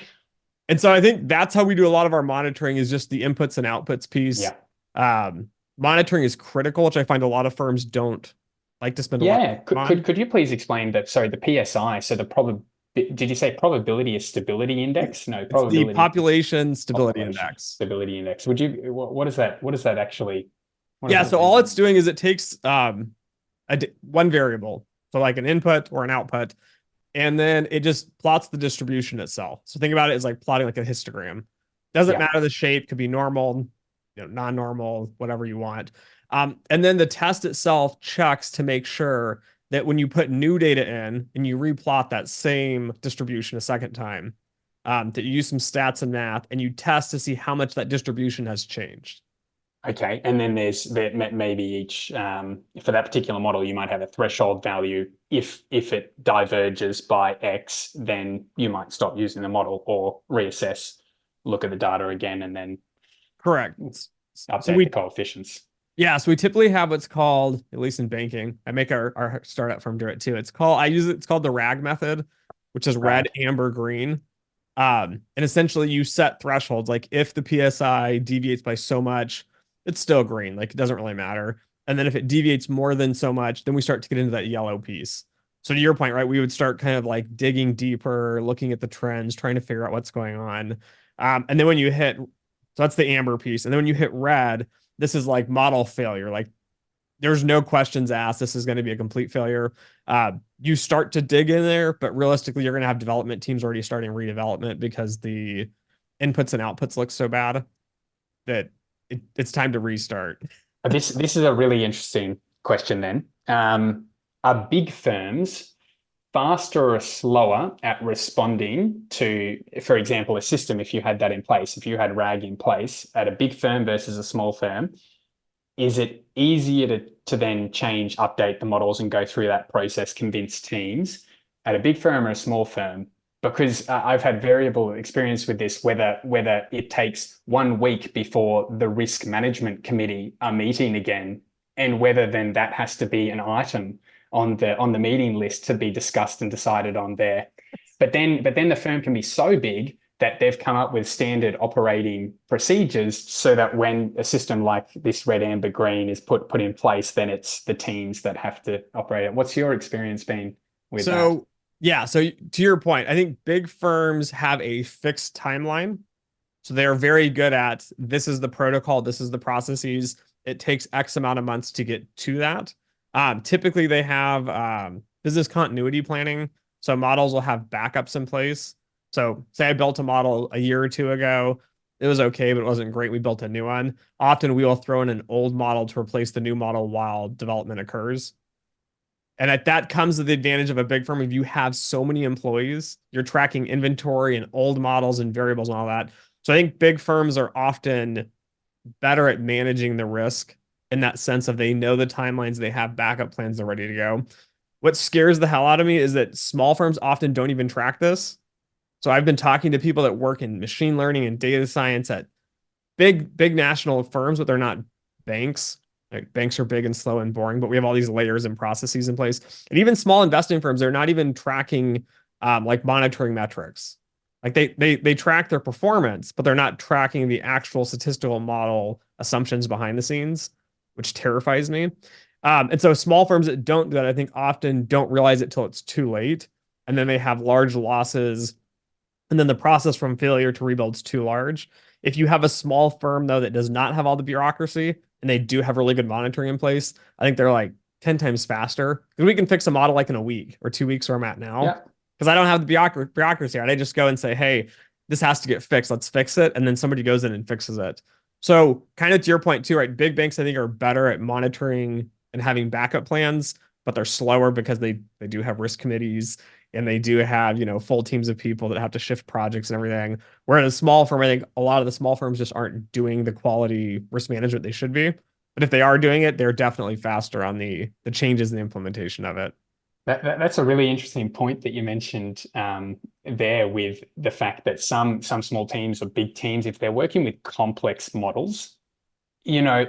And so I think that's how we do a lot of our monitoring, is just the inputs and outputs piece. Monitoring is critical, which I find a lot of firms don't like to spend a lot of time on. Could you please explain that? Sorry, the PSI, so did you say probability of stability index? No, probability. It's the population stability index. Stability index. What is that? What does that actually? So all it's doing is it takes one variable, so like an input or an output, and then it just plots the distribution itself. So think about it as like plotting like a histogram. Doesn't matter the shape, could be normal, non-normal, whatever you want. And then the test itself checks to make sure that when you put new data in and you replot that same distribution a second time, that you use some stats and math and you test to see how much that distribution has changed. Okay, and then maybe each for that particular model, you might have a threshold value. If it diverges by X, then you might stop using the model or reassess, look at the data again, and then Correct. So update the we coefficients. Yeah, so we typically have what's called, at least in banking, I make our startup firm do it too. It's called the RAG method, which is red, Right. amber, green. And essentially you set thresholds. Like if the PSI deviates by so much, it's still green. Like it doesn't really matter. And then if it deviates more than so much, then we start to get into that yellow piece. So to your point, right, we would start kind of like digging deeper, looking at the trends, trying to figure out what's going on. And then when you hit, so that's the amber piece. And then when you hit red, this is like model failure. Like there's no questions asked. This is going to be a complete failure. You start to dig in there, but realistically, you're going to have development teams already starting redevelopment because the inputs and outputs look so bad that it's time to restart. This is a really interesting question then. Are big firms faster or slower at responding to, for example, a system, if you had that in place, if you had RAG in place at a big firm versus a small firm, is it easier to then change, update the models and go through that process, convince teams at a big firm or a small firm? Because I've had variable experience with this, whether it takes 1 week before the risk management committee are meeting again, and whether then that has to be an item on the meeting list to be discussed and decided on there. But then the firm can be so big that they've come up with standard operating procedures so that when a system like this red, amber, green is put in place, then it's the teams that have to operate it. What's your experience been with that? So, yeah, so to your point, I think big firms have a fixed timeline. So they are very good at this is the protocol, this is the processes. It takes X amount of months to get to that. Typically, they have business continuity planning. So models will have backups in place. So, say I built a model a year or two ago. It was okay, but it wasn't great. We built a new one. Often we will throw in an old model to replace the new model while development occurs. And that comes to the advantage of a big firm. If you have so many employees, you're tracking inventory and old models and variables and all that. So I think big firms are often better at managing the risk in that sense of they know the timelines, they have backup plans, they're ready to go. What scares the hell out of me is that small firms often don't even track this. So I've been talking to people that work in machine learning and data science at big national firms, but they're not banks. Like banks are big and slow and boring, but we have all these layers and processes in place. And even small investing firms, they're not even tracking like monitoring metrics. Like they track their performance, but they're not tracking the actual statistical model assumptions behind the scenes, which terrifies me. And so small firms that don't do that, I think often don't realize it till it's too late. And then they have large losses. And then the process from failure to rebuild is too large. If you have a small firm, though, that does not have all the bureaucracy and they do have really good monitoring in place, I think they're like 10 times faster. Because we can fix a model like in a week or 2 weeks where I'm at now. Yeah. Because I don't have the bureaucracy. Right? I just go and say, hey, this has to get fixed. Let's fix it. And then somebody goes in and fixes it. So, kind of to your point, too, right? Big banks, I think, are better at monitoring and having backup plans, but they're slower because they do have risk committees and they do have, full teams of people that have to shift projects and everything. Whereas a small firm, I think a lot of the small firms just aren't doing the quality risk management they should be. But if they are doing it, they're definitely faster on the changes and the implementation of it. That's a really interesting point that you mentioned there with the fact that some small teams or big teams, if they're working with complex models,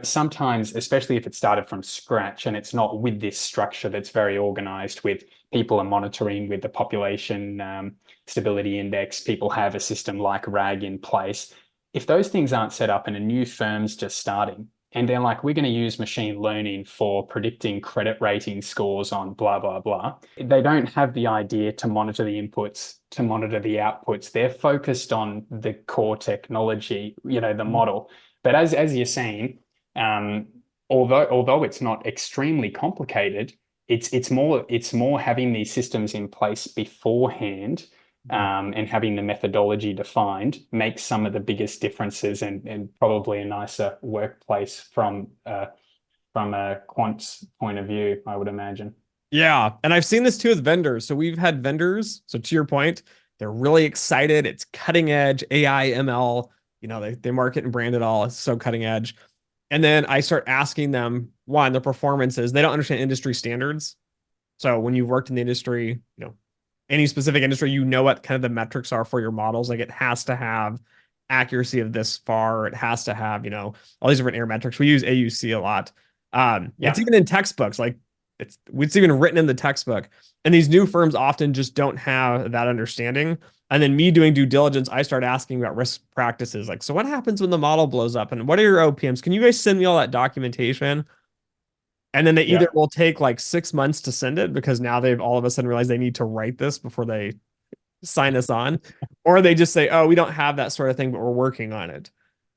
sometimes, especially if it started from scratch and it's not with this structure that's very organized with people are monitoring with the population stability index, people have a system like RAG in place. If those things aren't set up and a new firm's just starting, and they're like, we're going to use machine learning for predicting credit rating scores on blah, blah, blah. They don't have the idea to monitor the inputs, to monitor the outputs. They're focused on the core technology, the model. But as you're saying, although it's not extremely complicated, it's more having these systems in place beforehand and having the methodology defined makes some of the biggest differences and probably a nicer workplace from a quant's point of view, I would imagine. Yeah. And I've seen this too with vendors. So we've had vendors. So to your point, they're really excited. It's cutting edge AI, ML. They market and brand it all. It's so cutting edge. And then I start asking them, one, the performances, they don't understand industry standards. So when you've worked in the industry, any specific industry, what kind of the metrics are for your models. Like it has to have accuracy of this far. It has to have, all these different error metrics. We use AUC a lot. It's Yeah. even in textbooks. Like it's even written in the textbook. And these new firms often just don't have that understanding. And then me doing due diligence, I start asking about risk practices. Like, so what happens when the model blows up? And what are your OPMs? Can you guys send me all that documentation? And then they either Yeah. will take like 6 months to send it because now they've all of a sudden realized they need to write this before they sign us on, or they just say, oh, we don't have that sort of thing, but we're working on it,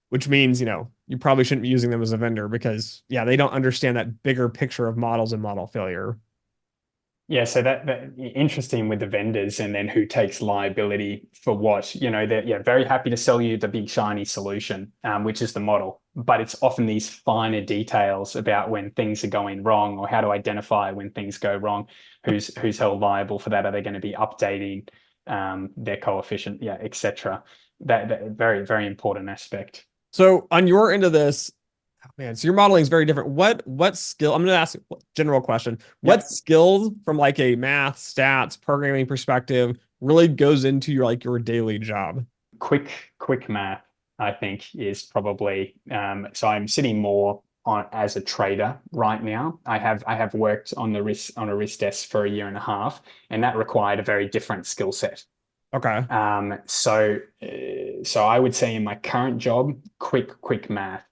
which means, you probably shouldn't be using them as a vendor because, yeah, they don't understand that bigger picture of models and model failure. Yeah, so that interesting with the vendors and then who takes liability for what, they're very happy to sell you the big shiny solution, which is the model. But it's often these finer details about when things are going wrong or how to identify when things go wrong, who's held liable for that. Are they going to be updating their coefficient, yeah, etc. That very, very important aspect. So on your end of this, man, so your modeling is very different. What skill? I'm going to ask a general question. What Yep. skills from like a math, stats, programming perspective really goes into your daily job? Quick math, I think, is probably so I'm sitting more on as a trader right now. I have worked on a risk desk for a year and a half, and that required a very different skill set. Okay. So I would say in my current job, quick math.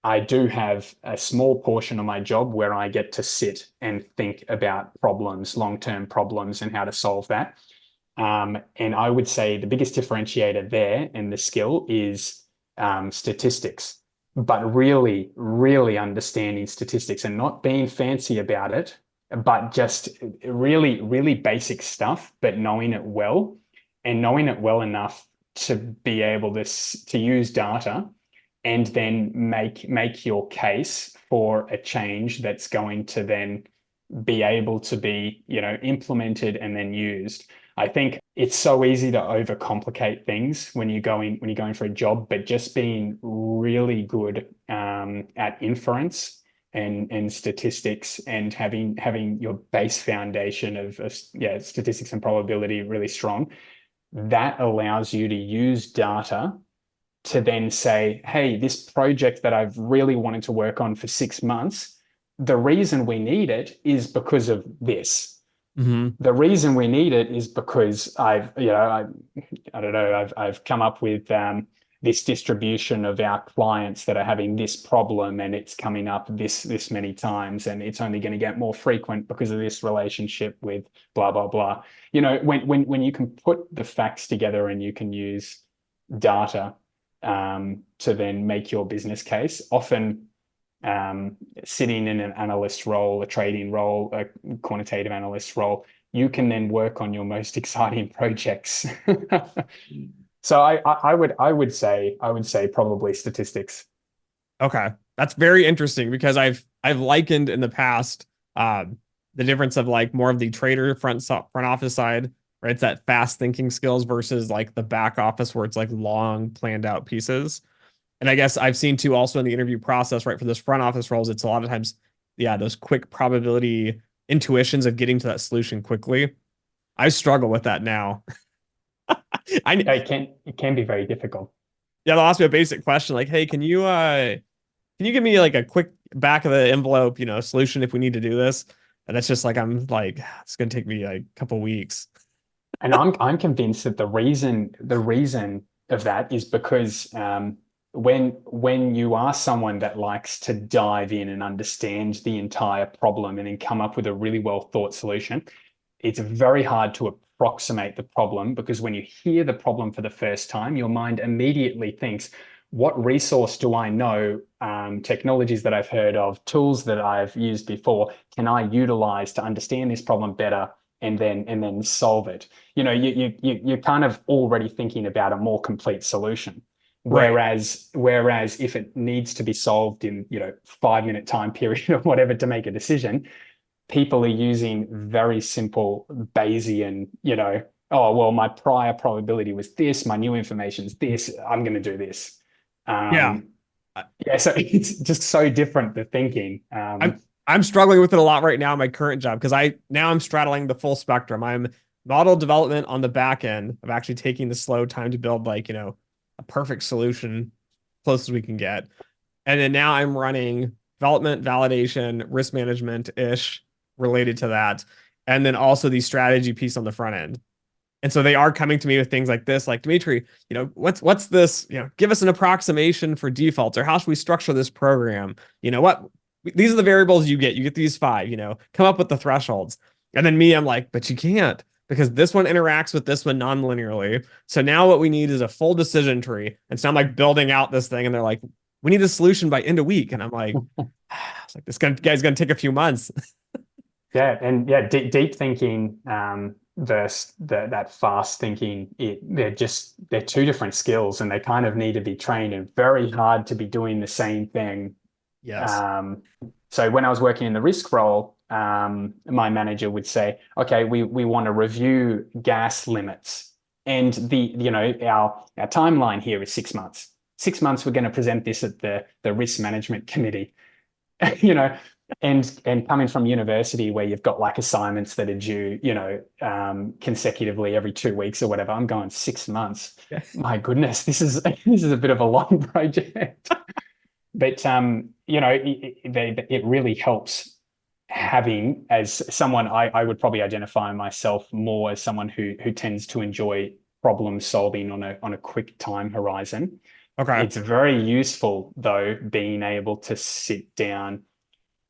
I do have a small portion of my job where I get to sit and think about problems, long-term problems, and how to solve that. And I would say the biggest differentiator there in the skill is statistics, but really, really understanding statistics and not being fancy about it, but just really, really basic stuff, but knowing it well and knowing it well enough to be able to use data and then make your case for a change that's going to then be able to be, implemented and then used. I think it's so easy to overcomplicate things when you're going for a job, but just being really good at inference and statistics and having your base foundation of statistics and probability really strong, that allows you to use data to then say, hey, this project that I've really wanted to work on for 6 months, the reason we need it is because of this. Mm-hmm. The reason we need it is because I don't know, I've come up with this distribution of our clients that are having this problem, and it's coming up this many times, and it's only going to get more frequent because of this relationship with blah blah blah. When you can put the facts together and you can use data to then make your business case, often sitting in an analyst role, a trading role, a quantitative analyst role, you can then work on your most exciting projects. So I would say probably statistics. Okay. That's very interesting because I've likened in the past the difference of like more of the trader front office side, right? It's that fast thinking skills versus like the back office where it's like long planned out pieces. And I guess I've seen too also in the interview process, right? For those front office roles, it's a lot of times, yeah, those quick probability intuitions of getting to that solution quickly. I struggle with that now. I It can be very difficult. Yeah, they'll ask me a basic question like, "Hey, can you give me like a quick back of the envelope, solution if we need to do this?" And that's just like I'm like, it's gonna take me like a couple weeks. And I'm convinced that the reason of that is because when you are someone that likes to dive in and understand the entire problem and then come up with a really well thought solution, it's very hard to approximate the problem, because when you hear the problem for the first time, your mind immediately thinks, what resource do I know, technologies that I've heard of, tools that I've used before, can I utilize to understand this problem better and then solve it? You're kind of already thinking about a more complete solution. Right. Whereas if it needs to be solved in 5 minute time period or whatever to make a decision, people are using very simple Bayesian, oh, well, my prior probability was this, my new information is this, I'm going to do this. Yeah. Um, Yeah, so it's just so different, the thinking. I'm I'm struggling with it a lot right now in my current job because I'm straddling the full spectrum. I'm model development on the back end of actually taking the slow time to build like, a perfect solution close as we can get. And then now I'm running development, validation, risk management ish related to that. And then also the strategy piece on the front end. And so they are coming to me with things like this, like Dimitri, what's this? Give us an approximation for defaults, or how should we structure this program? What these are the variables you get. You get these five, come up with the thresholds. And then me, I'm like, but you can't because this one interacts with this one non-linearly. So now what we need is a full decision tree. And so I'm like building out this thing, and they're like, we need a solution by end of week. And I'm like, it's like guy's gonna take a few months. Yeah, and yeah, deep thinking versus that fast thinking, they're two different skills, and they kind of need to be trained, and very hard to be doing the same thing. Yes. So when I was working in the risk role, my manager would say, "Okay, we want to review gas limits, and our timeline here is 6 months. 6 months, we're going to present this at the risk management committee." you know, and coming from university where you've got like assignments that are due, consecutively every 2 weeks or whatever, I'm going 6 months. Yeah. My goodness, this is a bit of a long project. But it really helps having, as someone, I would probably identify myself more as someone who tends to enjoy problem solving on a quick time horizon. Okay. It's very useful though, being able to sit down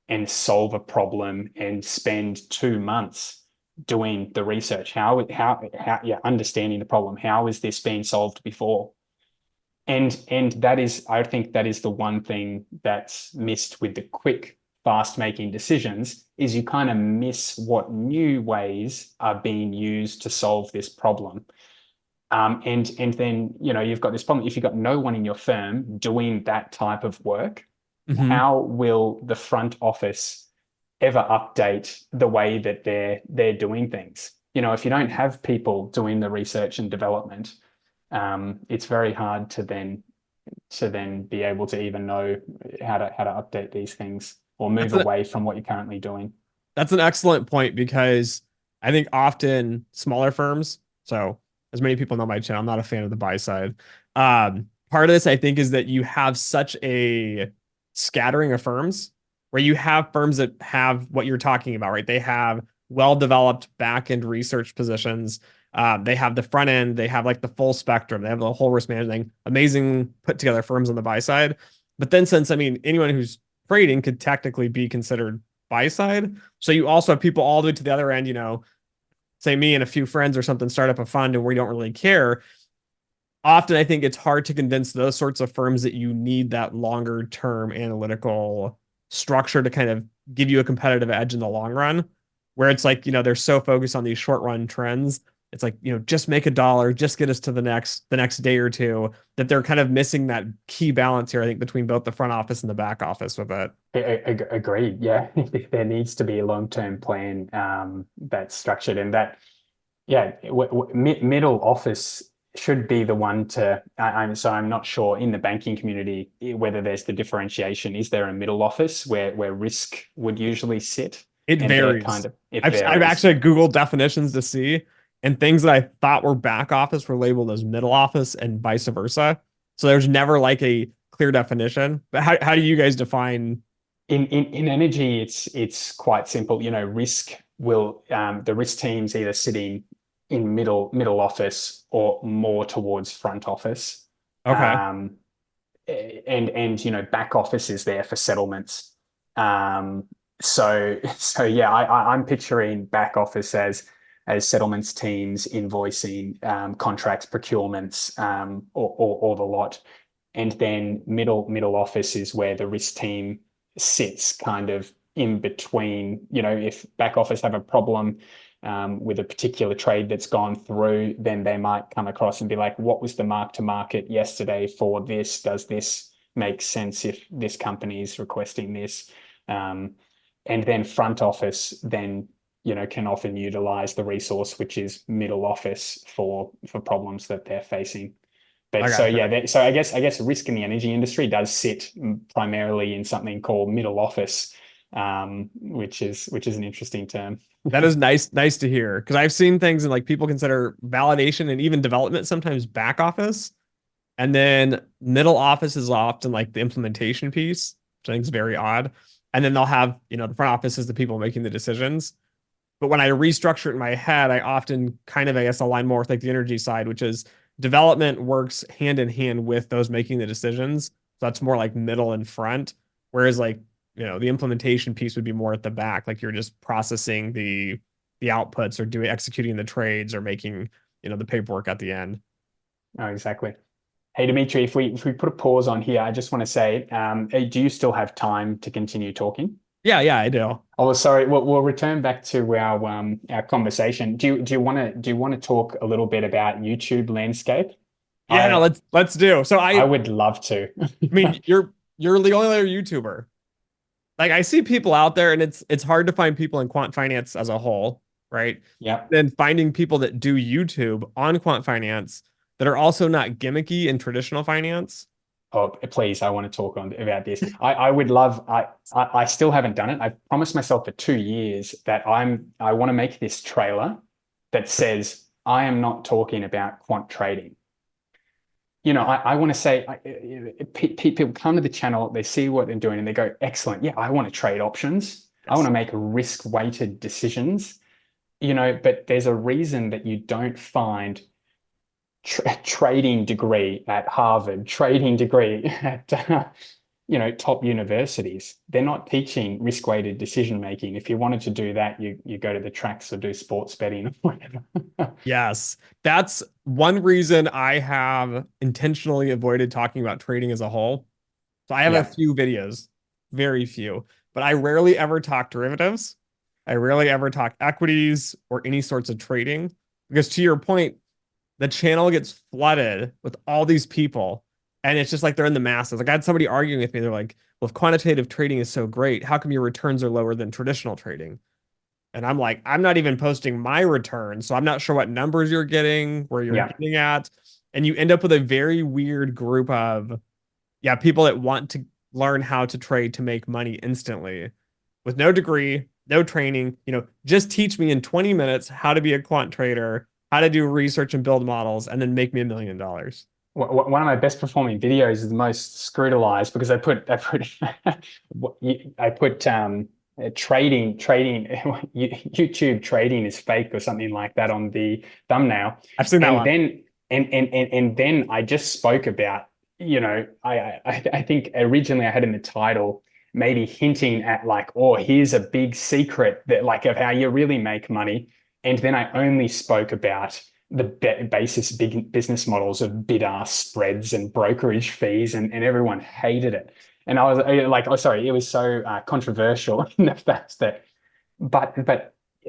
and solve a problem and spend 2 months doing the research. Yeah, understanding the problem. How is this being solved before? And that is, I think that is the one thing that's missed with the quick, fast making decisions, is you kind of miss what new ways are being used to solve this problem. And then you've got this problem. If you've got no one in your firm doing that type of work, Mm-hmm. how will the front office ever update the way that they're doing things? If you don't have people doing the research and development, it's very hard to then be able to even know how to update these things or That's move an away from what you're currently doing. That's an excellent point because I think often smaller firms, so as many people know my channel, I'm not a fan of the buy side. Part of this, I think, is that you have such a scattering of firms where you have firms that have what you're talking about, right? They have well-developed back-end research positions. They have the front end, they have like the full spectrum, they have the whole risk management, amazing put together firms on the buy side. But then since, I mean, anyone who's trading could technically be considered buy side. So you also have people all the way to the other end, say me and a few friends or something start up a fund and we don't really care. Often I think it's hard to convince those sorts of firms that you need that longer term analytical structure to kind of give you a competitive edge in the long run, where it's like, they're so focused on these short run trends. It's like, just make a dollar, just get us to the next day or two, that they're kind of missing that key balance here, I think, between both the front office and the back office with it. Agreed. Yeah, there needs to be a long-term plan that's structured, and that, yeah, middle office should be the one to. I'm not sure in the banking community whether there's the differentiation. Is there a middle office where risk would usually sit, It and they're kind varies. of, it I've varies. actually Googled definitions to see, and things that I thought were back office were labeled as middle office and vice versa. So there's never like a clear definition. But how do you guys define? In energy, it's quite simple. The risk teams either sitting in middle office or more towards front office. Okay. Um, and back office is there for settlements. So yeah, I'm picturing back office as settlements teams, invoicing, contracts, procurements, or the lot. And then middle office is where the risk team sits kind of in between. If back office have a problem with a particular trade that's gone through, then they might come across and be like, what was the mark to market yesterday for this? Does this make sense if this company is requesting this? And then front office then can often utilize the resource which is middle office for problems that they're facing. But I so gotcha. yeah, so I guess risk in the energy industry does sit primarily in something called middle office, which is an interesting term. That is nice to hear because I've seen things and like people consider validation and even development sometimes back office, and then middle office is often like the implementation piece, which I think is very odd. And then they'll have, the front office is the people making the decisions. But when I restructure it in my head, I often kind of, I guess, align more with like the energy side, which is development works hand in hand with those making the decisions. So that's more like middle and front. Whereas like, the implementation piece would be more at the back, like you're just processing the outputs or doing executing the trades or making, the paperwork at the end. Oh, exactly. Hey, Dimitri, if we put a pause on here, I just want to say, hey, do you still have time to continue talking? Yeah, I do. Oh, sorry. We'll return back to our conversation. Do you want to talk a little bit about YouTube landscape? Yeah, I let's do. So I would love to. I mean, you're the only other YouTuber. Like I see people out there and it's hard to find people in quant finance as a whole, right? Yeah. Then finding people that do YouTube on quant finance that are also not gimmicky in traditional finance. Oh, please, I want to talk on about this. I would love. I still haven't done it. I promised myself for 2 years that I want to make this trailer that says I am not talking about quant trading. I want to say people come to the channel, they see what they're doing, and they go, excellent. Yeah, I want to trade options. I want Yes. to make risk-weighted decisions. But there's a reason that you don't find trading degree at Harvard, trading degree at top universities. They're not teaching risk-weighted decision making. If you wanted to do that, you go to the tracks or do sports betting or whatever. Yes. That's one reason I have intentionally avoided talking about trading as a whole. So I have a Yeah, few videos, very few, but I rarely ever talk derivatives. I rarely ever talk equities or any sorts of trading because to your point, the channel gets flooded with all these people and it's just like they're in the masses. Like I had somebody arguing with me. They're like, well, if quantitative trading is so great, how come your returns are lower than traditional trading? And I'm like, I'm not even posting my returns. So I'm not sure what numbers you're getting, where you're yeah. getting at. And you end up with a very weird group of, yeah, people that want to learn how to trade to make money instantly with no degree, no training. Just teach me in 20 minutes how to be a quant trader, how to do research and build models, and then make me $1 million. One of my best performing videos is the most scrutinized because I put trading YouTube trading is fake or something like that on the thumbnail, I've seen that and one. then I just spoke about I think originally I had in the title maybe hinting at like, oh, here's a big secret that like of how you really make money, and then I only spoke about the basis big business models of bid-ask spreads and brokerage fees, and everyone hated it. And I was like, oh, sorry, it was so controversial in the fact that, but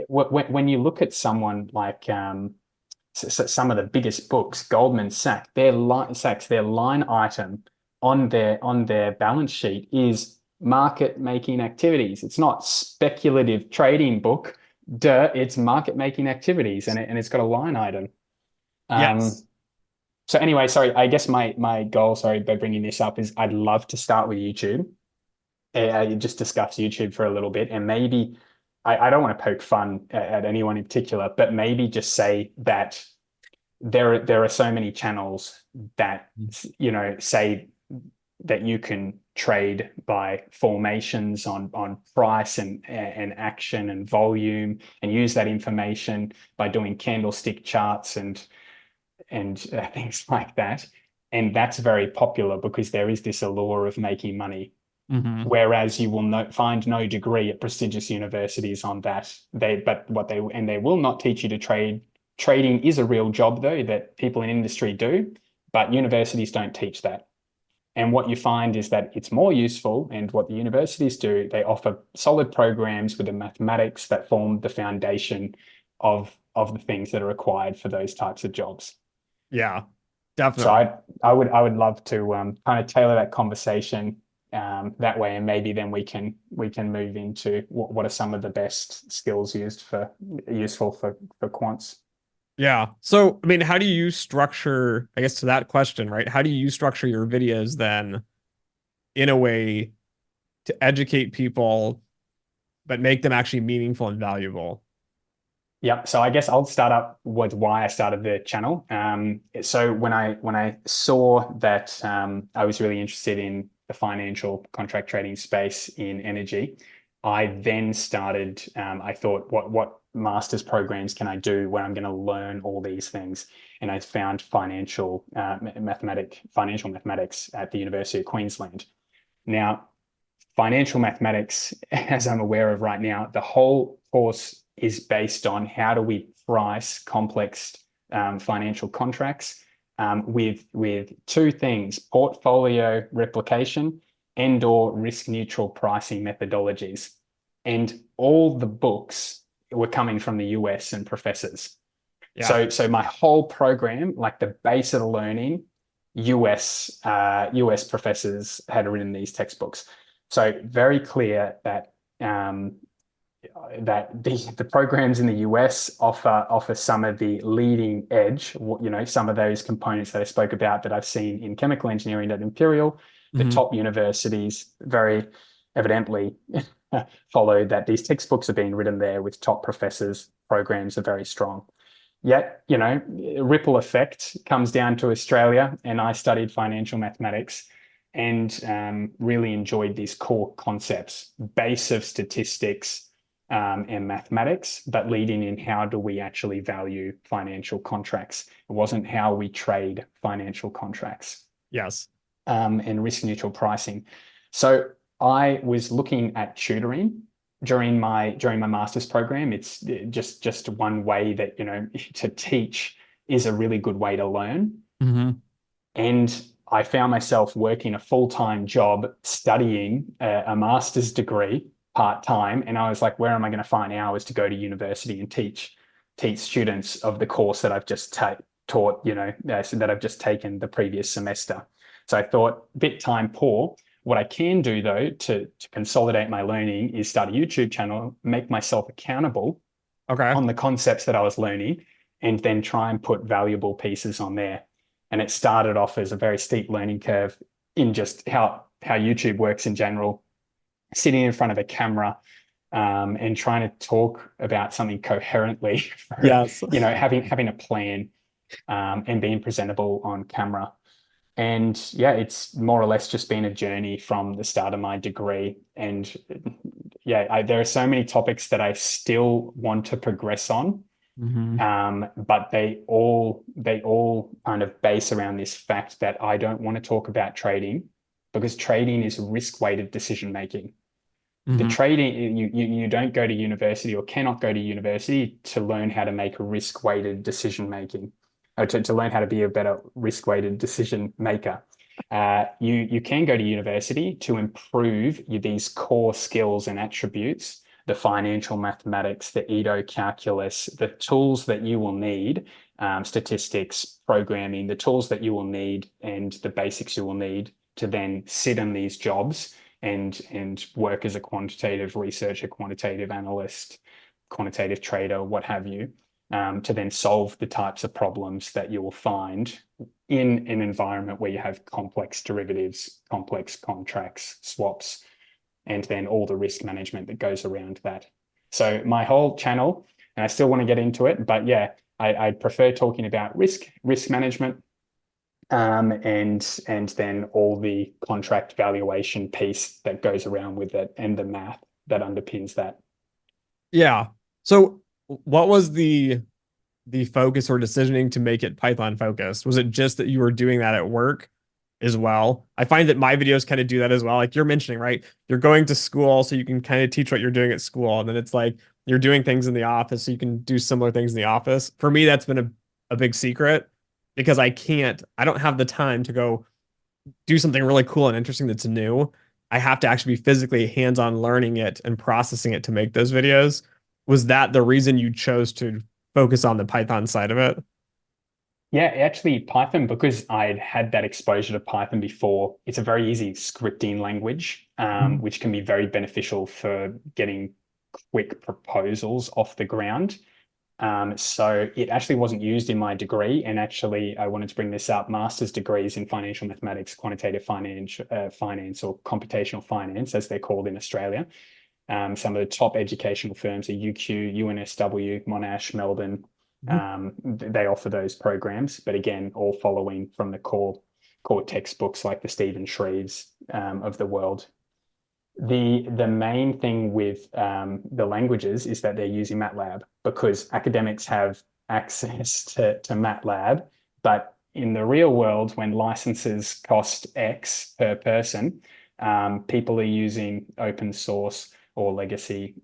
when you look at someone like some of the biggest books, Goldman Sachs, their line item on their balance sheet is market making activities. It's not speculative trading book. Duh, it's market making activities, and it's got a line item. Um, Yes. so anyway, sorry, I guess my goal, sorry, by bringing this up is I'd love to start with YouTube. Just discuss YouTube for a little bit, and maybe I don't want to poke fun at anyone in particular, but maybe just say that there are so many channels that say that you can trade by formations on price and action and volume, and use that information by doing candlestick charts and things like that. And that's very popular because there is this allure of making money. Hmm. Whereas you will find no degree at prestigious universities on that. They will not teach you to trade. Trading is a real job though that people in industry do, but universities don't teach that. And what you find is that it's more useful. And what the universities do, they offer solid programs with the mathematics that form the foundation of the things that are required for those types of jobs. Yeah, So definitely. I would love to kind of tailor that conversation that way, and maybe then we can move into what are some of the best skills useful for quants. Yeah. So, I mean, how do you structure, I guess to that question, right? How do you structure your videos then in a way to educate people, but make them actually meaningful and valuable? Yeah, so I guess I'll start up with why I started the channel. So when I saw that I was really interested in the financial contract trading space in energy, I then started. I thought, what master's programs can I do where I'm going to learn all these things? And I found financial mathematics at the University of Queensland. Now, financial mathematics, as I'm aware of right now, the whole course is based on how do we price complex financial contracts with two things: portfolio replication and/or risk-neutral pricing methodologies. And all the books were coming from the US and professors. Yeah. So my whole program, like the base of the learning, US professors had written these textbooks. So very clear that the programs in the US offer some of the leading edge, some of those components that I spoke about that I've seen in chemical engineering at Imperial. The Hmm. top universities very evidently follow that these textbooks are being written there with top professors. Programs are very strong. Yet, ripple effect comes down to Australia, and I studied financial mathematics and really enjoyed these core concepts, base of statistics and mathematics, but leading in how do we actually value financial contracts. It wasn't how we trade financial contracts Yes. and risk neutral pricing. So I was looking at tutoring during my master's program. It's just one way that to teach is a really good way to learn. Hmm. And I found myself working a full-time job studying a master's degree part-time, and I was like, where am I going to find hours to go to university and teach students of the course that I've just taught, so that I've just taken the previous semester. So I thought, bit time poor. What I can do though to consolidate my learning is start a YouTube channel, make myself accountable Okay. on the concepts that I was learning, and then try and put valuable pieces on there. And it started off as a very steep learning curve in just how YouTube works in general, sitting in front of a camera and trying to talk about something coherently, for, Yes. having a plan and being presentable on camera. And yeah, it's more or less just been a journey from the start of my degree. And yeah, there are so many topics that I still want to progress on, Hmm. but they all kind of base around this fact that I don't want to talk about trading because trading is risk-weighted decision making. The Hmm. trading you don't go to university or cannot go to university to learn how to make a risk-weighted decision making, or to learn how to be a better risk-weighted decision maker. You can go to university to improve these core skills and attributes, the financial mathematics, the Edo calculus, the tools that you will need, statistics, programming, the tools that you will need, and the basics you will need to then sit in these jobs and work as a quantitative researcher, quantitative analyst, quantitative trader, what have you, to then solve the types of problems that you will find in an environment where you have complex derivatives, complex contracts, swaps, and then all the risk management that goes around that. So my whole channel, and I still want to get into it, but yeah, I prefer talking about risk management, and then all the contract valuation piece that goes around with it and the math that underpins that. Yeah. So what was the focus or decisioning to make it Python focused? Was it just that you were doing that at work as well? I find that my videos kind of do that as well. Like you're mentioning, right? You're going to school so you can kind of teach what you're doing at school. And then it's like you're doing things in the office so you can do similar things in the office. For me, that's been a big secret because I don't have the time to go do something really cool and interesting that's new. I have to actually be physically hands-on learning it and processing it to make those videos. Was that the reason you chose to focus on the Python side of it? Yeah, actually, Python, because I'd had that exposure to Python before, it's a very easy scripting language, Mhm. which can be very beneficial for getting quick proposals off the ground. So it actually wasn't used in my degree. And actually, I wanted to bring this up. Master's degrees in financial mathematics, quantitative finance, or computational finance, as they're called in Australia. Some of the top educational firms are UQ, UNSW, Monash, Melbourne. They offer those programs, but again, all following from the core textbooks like the Stephen Shreves of the world. The main thing with the languages is that they're using MATLAB because academics have access to MATLAB, but in the real world, when licenses cost X per person, people are using open source or legacy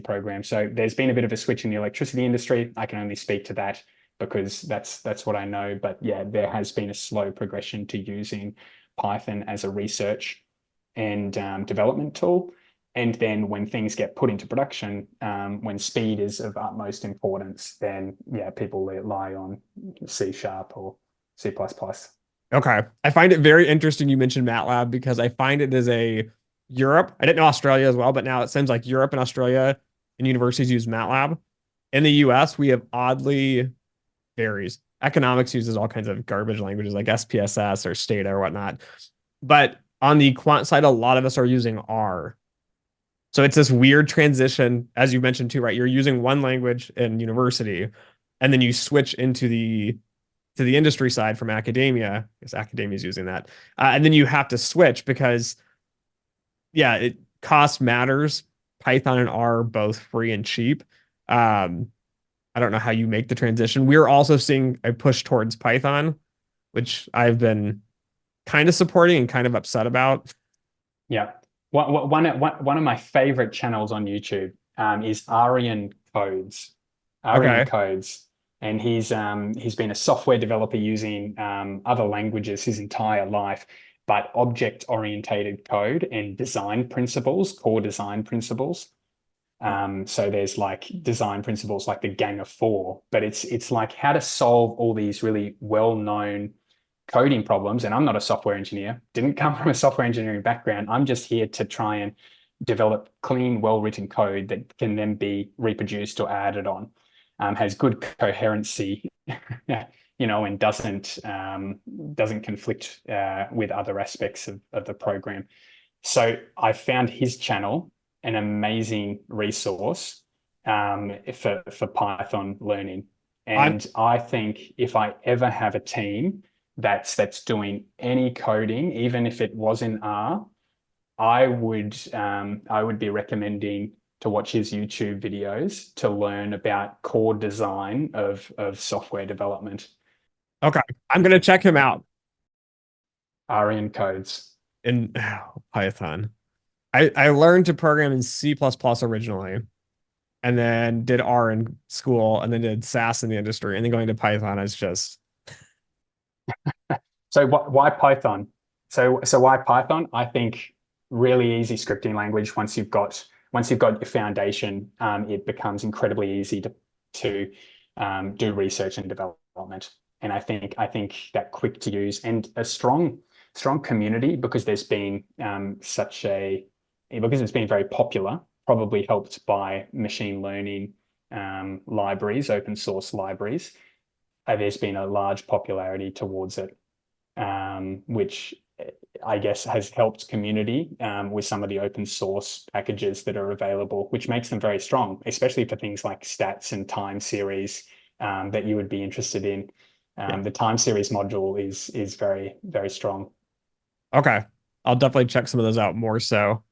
programs. So there's been a bit of a switch in the electricity industry. I can only speak to that because that's what I know. But yeah, there has been a slow progression to using Python as a research and development tool. And then when things get put into production, when speed is of utmost importance, then yeah, people rely on C# or C++. Okay. I find it very interesting you mentioned MATLAB because I find it as a Europe. I didn't know Australia as well, but now it seems like Europe and Australia and universities use MATLAB. In the US, we have oddly varies. Economics uses all kinds of garbage languages like SPSS or Stata or whatnot. But on the quant side, a lot of us are using R. So it's this weird transition, as you mentioned too, right? You're using one language in university, and then you switch into the industry side from academia, because academia is using that. And then you have to switch because, yeah, cost matters. Python and R are both free and cheap. I don't know how you make the transition. We're also seeing a push towards Python, which I've been kind of supporting and kind of upset about. Yeah. One of my favorite channels on YouTube is Aryan Codes. Aryan Okay. Codes. And he's been a software developer using other languages his entire life, but object-oriented code and design principles, core design principles. So there's like design principles like the Gang of Four, but it's like how to solve all these really well-known coding problems. And I'm not a software engineer, didn't come from a software engineering background. I'm just here to try and develop clean, well-written code that can then be reproduced or added on, has good coherency, and doesn't conflict with other aspects of the program. So I found his channel an amazing resource for Python learning. And I think if I ever have a team that's doing any coding, even if it was in R, I would be recommending to watch his YouTube videos to learn about core design of software development. Okay. I'm gonna check him out Aryan Codes. in Python. I learned to program in C++ originally, and then did R in school, and then did SAS in the industry, and then going to Python is just So why Python? So why Python? I think really easy scripting language. Once you've got your foundation, it becomes incredibly easy to do research and development. And I think that quick to use and a strong community because there's been because it's been very popular, probably helped by machine learning libraries, open source libraries. There's been a large popularity towards it, which I guess has helped community with some of the open source packages that are available, which makes them very strong, especially for things like stats and time series that you would be interested in. The time series module is very, very strong. okay. I'll definitely check some of those out more so.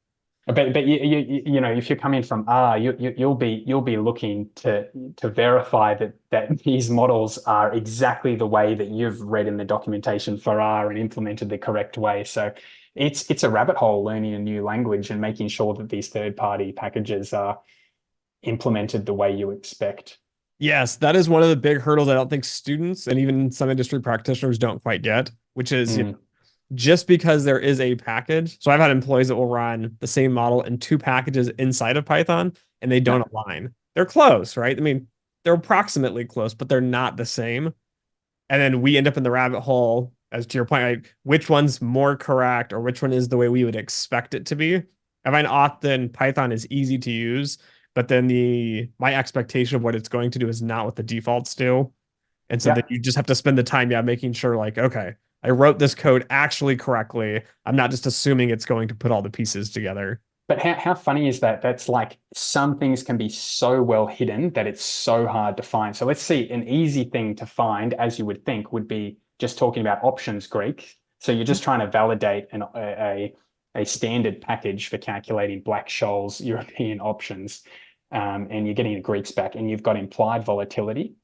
But you know, if you're coming from R, you'll be looking to verify that these models are exactly the way that you've read in the documentation for R and implemented the correct way. So it's a rabbit hole learning a new language and making sure that these third-party packages are implemented the way you expect. Yes, that is one of the big hurdles I don't think students and even some industry practitioners don't quite get, which is just because there is a package. So I've had employees that will run the same model in two packages inside of Python and they don't align. They're close, right? I mean, they're approximately close, but they're not the same. And then we end up in the rabbit hole, as to your point, like which one's more correct or which one is the way we would expect it to be. I find often Python is easy to use but then my expectation of what it's going to do is not what the defaults do. And so then Yeah. you just have to spend the time, yeah, making sure like, okay, I wrote this code actually correctly. I'm not just assuming it's going to put all the pieces together. But how funny is that? That's like some things can be so well hidden that it's so hard to find. So let's see, an easy thing to find, as you would think, would be just talking about options Greek. So you're just trying to validate a standard package for calculating Black-Scholes European options. And you're getting the Greeks back, and you've got implied volatility,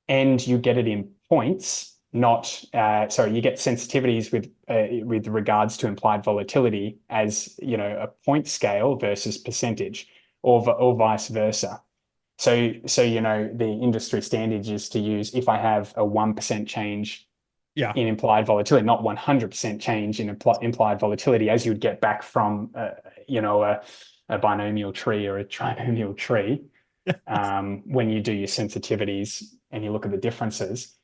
and you get it in points, not sorry, you get sensitivities with regards to implied volatility as a point scale versus percentage, or vice versa. So the industry standard is to use, if I have a 1% change Yeah. in implied volatility, not 100% change in implied volatility, as you would get back from a binomial tree or a trinomial tree. When you do your sensitivities and you look at the differences,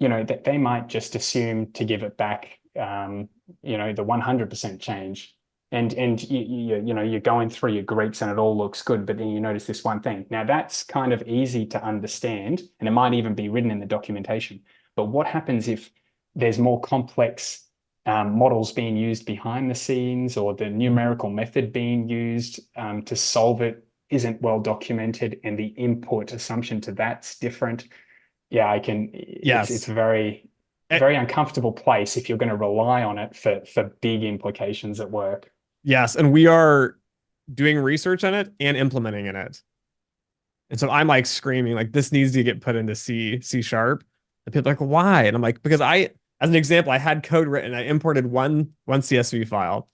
that they might just assume to give it back, the 100% change. And you're going through your Greeks and it all looks good, but then you notice this one thing. Now that's kind of easy to understand, and it might even be written in the documentation. But what happens if there's more complex models being used behind the scenes, or the numerical method being used to solve it isn't well documented, and the input assumption to that's different? Yeah, it's Yes. very, Eh, very uncomfortable place if you're going to rely on it for big implications at work. yes. And we are doing research on it and implementing in it. And so I'm like screaming, like, this needs to get put into C sharp. And people are like, why? And I'm like, because as an example, I had code written, I imported one CSV file,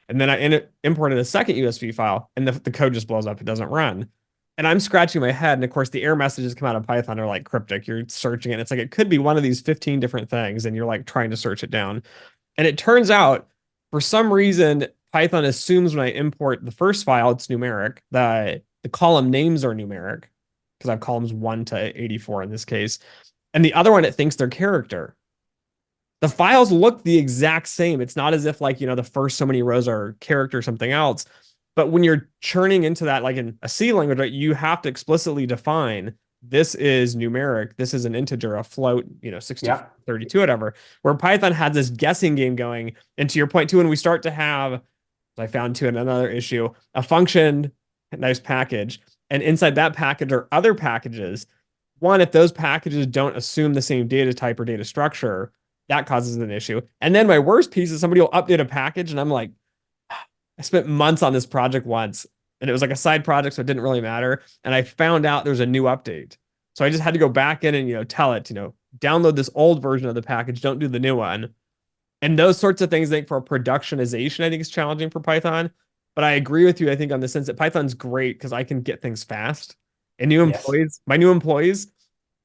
and then I imported a second USB file, and the code just blows up. It doesn't run. And I'm scratching my head. And of course, the error messages come out of Python are like cryptic. You're searching it. It's like, it could be one of these 15 different things. And you're like trying to search it down. And it turns out, for some reason, Python assumes when I import the first file, it's numeric. The column names are numeric because I have columns 1 to 84 in this case. And the other one, it thinks they're character. The files look the exact same. It's not as if like, the first so many rows are character or something else. But when you're churning into that, like in a C language, right, you have to explicitly define this is numeric, this is an integer, a float, 60, Yeah. 32, whatever. Where Python had this guessing game going. And to your point, too, when we start to have, I found too in another issue, a function, a nice package, and inside that package are other packages. One, if those packages don't assume the same data type or data structure, that causes an issue. And then my worst piece is somebody will update a package, and I'm like, I spent months on this project once, and it was like a side project, so it didn't really matter. And I found out there's a new update. So I just had to go back in and, tell it, download this old version of the package, don't do the new one. And those sorts of things, I think for productionization, I think is challenging for Python. But I agree with you, I think, on the sense that Python's great because I can get things fast. And Yes. my new employees,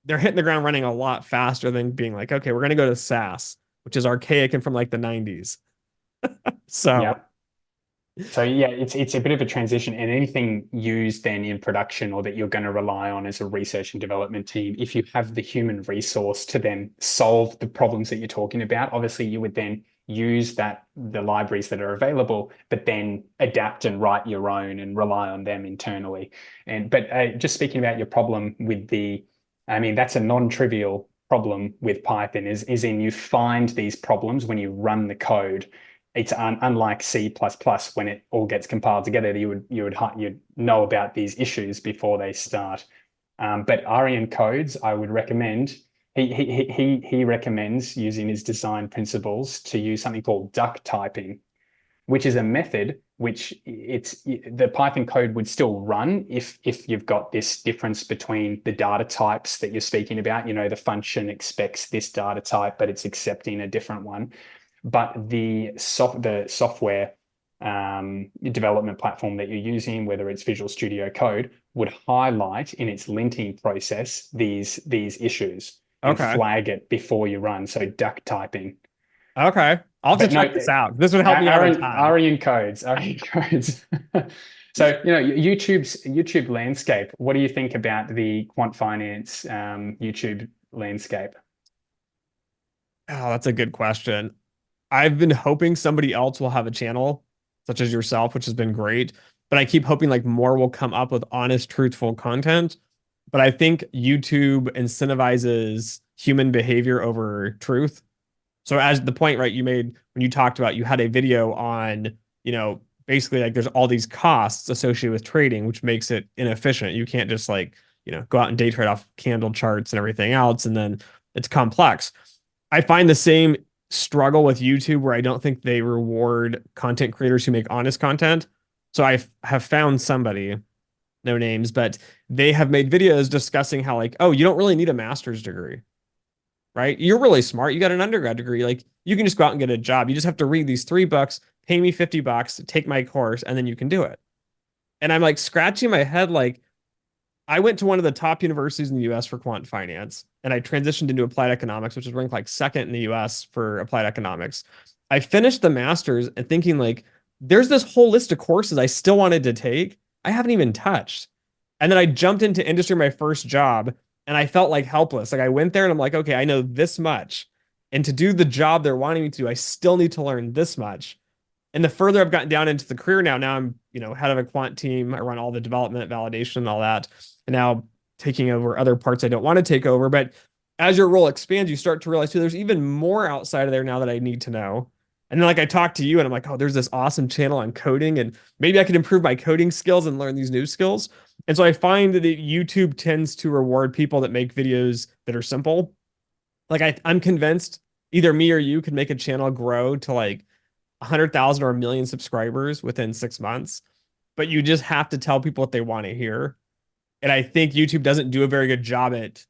they're hitting the ground running a lot faster than being like, okay, we're going to go to SAS, which is archaic and from like the 90s. So, Yeah. So yeah, it's a bit of a transition, and anything used then in production, or that you're going to rely on as a research and development team, if you have the human resource to then solve the problems that you're talking about, obviously you would then use the libraries that are available, but then adapt and write your own and rely on them internally. But just speaking about your problem with I mean, that's a non-trivial problem with Python, is in you find these problems when you run the code. It's unlike C++, when it all gets compiled together, you'd know about these issues before they start. But Aryan codes, I would recommend. He recommends, using his design principles, to use something called duck typing, which is a method which the Python code would still run if you've got this difference between the data types that you're speaking about. The function expects this data type, but it's accepting a different one. But the software development platform that you're using, whether it's Visual Studio Code, would highlight in its linting process these issues and okay. flag it before you run. So duck typing. Okay. I'll have to But no, check this out. This would help me out a ton. Aryan codes, Aryan codes. So, YouTube landscape. What do you think about the Quant Finance YouTube landscape? Oh, that's a good question. I've been hoping somebody else will have a channel, such as yourself, which has been great. but I keep hoping like more will come up with honest, truthful content. But I think YouTube incentivizes human behavior over truth. So as the point, right, you made when you talked about you had a video on, basically like there's all these costs associated with trading, which makes it inefficient. You can't just like, go out and day trade off candle charts and everything else. And then it's complex. I find the same struggle with YouTube where I don't think they reward content creators who make honest content. So I have found somebody, no names, but they have made videos discussing how like, oh, you don't really need a master's degree, right? You're really smart. You got an undergrad degree. Like you can just go out and get a job. You just have to read these 3 books, pay me $50 to take my course, and then you can do it. And I'm like scratching my head, like, I went to one of the top universities in the US for quant finance, and I transitioned into applied economics, which is ranked like second in the US for applied economics. I finished the master's and thinking like, there's this whole list of courses I still wanted to take. I haven't even touched. And then I jumped into industry, my first job, and I felt like helpless. Like I went there and I'm like, okay, I know this much. And to do the job they're wanting me to do, I still need to learn this much. And the further I've gotten down into the career now I'm, head of a quant team. I run all the development, validation, and all that. And now taking over other parts I don't want to take over. But as your role expands, you start to realize too, there's even more outside of there now that I need to know. And then like I talk to you and I'm like, oh, there's this awesome channel on coding and maybe I could improve my coding skills and learn these new skills. And so I find that YouTube tends to reward people that make videos that are simple. Like I'm convinced either me or you could make a channel grow to like 100,000 or 1 million subscribers within 6 months, but you just have to tell people what they want to hear. And I think YouTube doesn't do a very good job at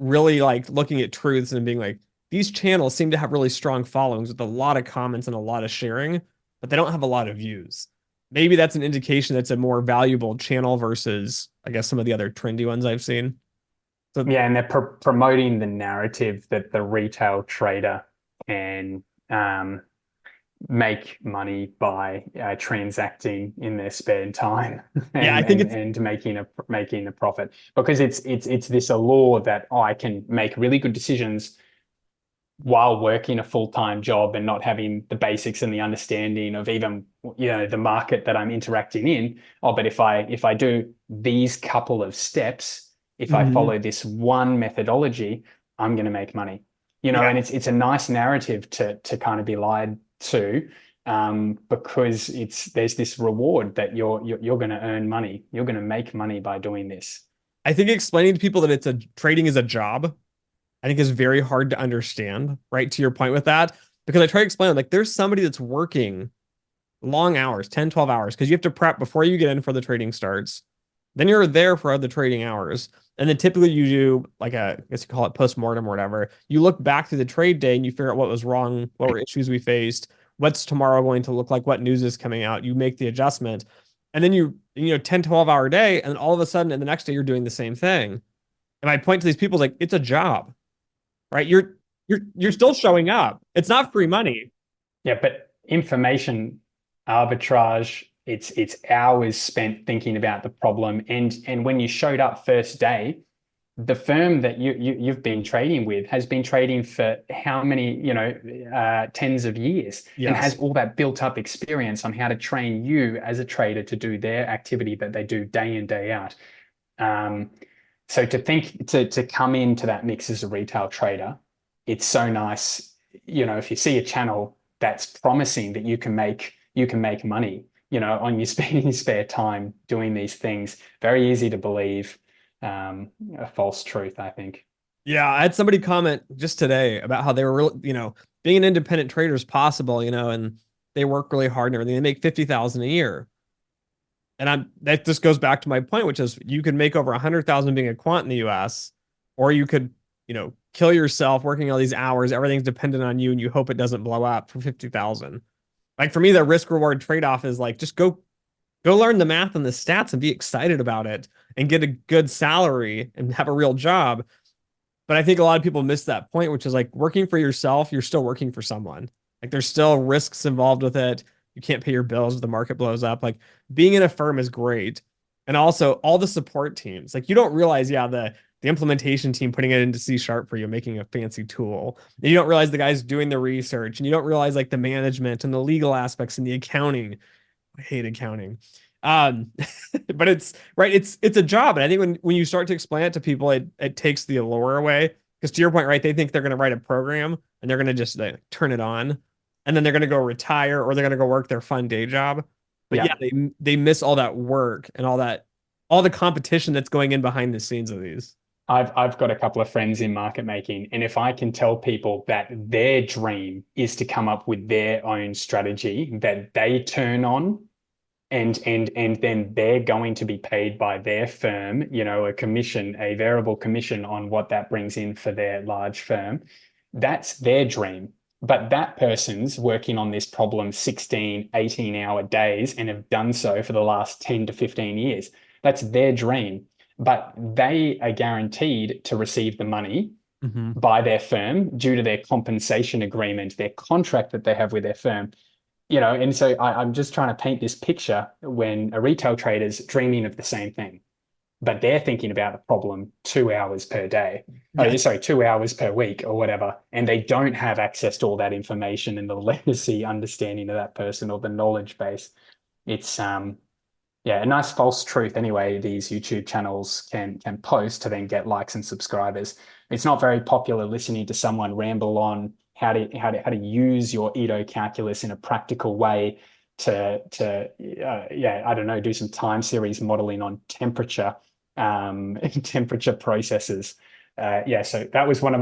really like looking at truths and being like, these channels seem to have really strong followings with a lot of comments and a lot of sharing, but they don't have a lot of views. Maybe that's an indication that's a more valuable channel versus, I guess, some of the other trendy ones I've seen. So Yeah, and they're promoting the narrative that the retail trader can make money by transacting in their spare time yeah, I and think it's and making a profit, because it's this allure that I can make really good decisions while working a full-time job and not having the basics and the understanding of even the market that I'm interacting in. Oh, but if I do these couple of steps, if I follow this one methodology, I'm going to make money. yeah, And it's a nice narrative to kind of be lied to, because there's this reward that you're going to earn money. You're going to make money by doing this. I think explaining to people that trading is a job, I think is very hard to understand, right? To your point with that, because I try to explain like there's somebody that's working long hours, 10, 12 hours, because you have to prep before you get in for the trading starts. Then you're there for the trading hours. And then typically you do like I guess you call it post-mortem or whatever. You look back through the trade day and you figure out what was wrong, what were issues we faced, what's tomorrow going to look like, what news is coming out. You make the adjustment. And then 10, 12-hour day, and all of a sudden, and the next day you're doing the same thing. And I point to these people like, it's a job, right? You're still showing up. It's not free money. Yeah, but information arbitrage, it's hours spent thinking about the problem. And when you showed up first day, the firm that you've been trading with has been trading for how many, tens of years, and has Yes. all that built up experience on how to train you as a trader to do their activity that they do day in, day out. So to come into that mix as a retail trader, it's so nice. If you see a channel that's promising that you can make money, on your spare time doing these things, very easy to believe a false truth, I think. Yeah, I had somebody comment just today about how they were really, being an independent trader is possible, and they work really hard and everything. They make 50,000 a year. And that just goes back to my point, which is you could make over 100,000 being a quant in the US, or you could, kill yourself working all these hours. Everything's dependent on you and you hope it doesn't blow up for 50,000. Like for me, the risk reward trade-off is like just go learn the math and the stats and be excited about it and get a good salary and have a real job. But I think a lot of people miss that point, which is like working for yourself, you're still working for someone. Like there's still risks involved with it. You can't pay your bills if the market blows up. Like being in a firm is great. And also all the support teams. Like you don't realize, yeah, the implementation team putting it into C# for you, making a fancy tool. And you don't realize the guys doing the research, and you don't realize like the management and the legal aspects and the accounting. I hate accounting. Um, but it's right. It's a job. And I think when you start to explain it to people, it takes the allure away. Because to your point, right, they think they're going to write a program and they're going to just like, turn it on, and then they're going to go retire or they're going to go work their fun day job. But yeah, Yeah. they miss all that work and all the competition that's going in behind the scenes of these. I've got a couple of friends in market making, and if I can tell people that their dream is to come up with their own strategy that they turn on, and then they're going to be paid by their firm, a commission, a variable commission on what that brings in for their large firm, that's their dream. But that person's working on this problem 16, 18-hour days and have done so for the last 10 to 15 years. That's their dream. But they are guaranteed to receive the money by their firm due to their compensation agreement, their contract that they have with their firm. And so I'm just trying to paint this picture when a retail trader's dreaming of the same thing, but they're thinking about the problem 2 hours per day. Yeah. Oh, sorry, 2 hours per week or whatever. And they don't have access to all that information and the legacy understanding of that person or the knowledge base. It's yeah, a nice false truth anyway, these YouTube channels can post to then get likes and subscribers. It's not very popular listening to someone ramble on how to use your Ito calculus in a practical way to I don't know, do some time series modeling on temperature temperature processes. So that was one of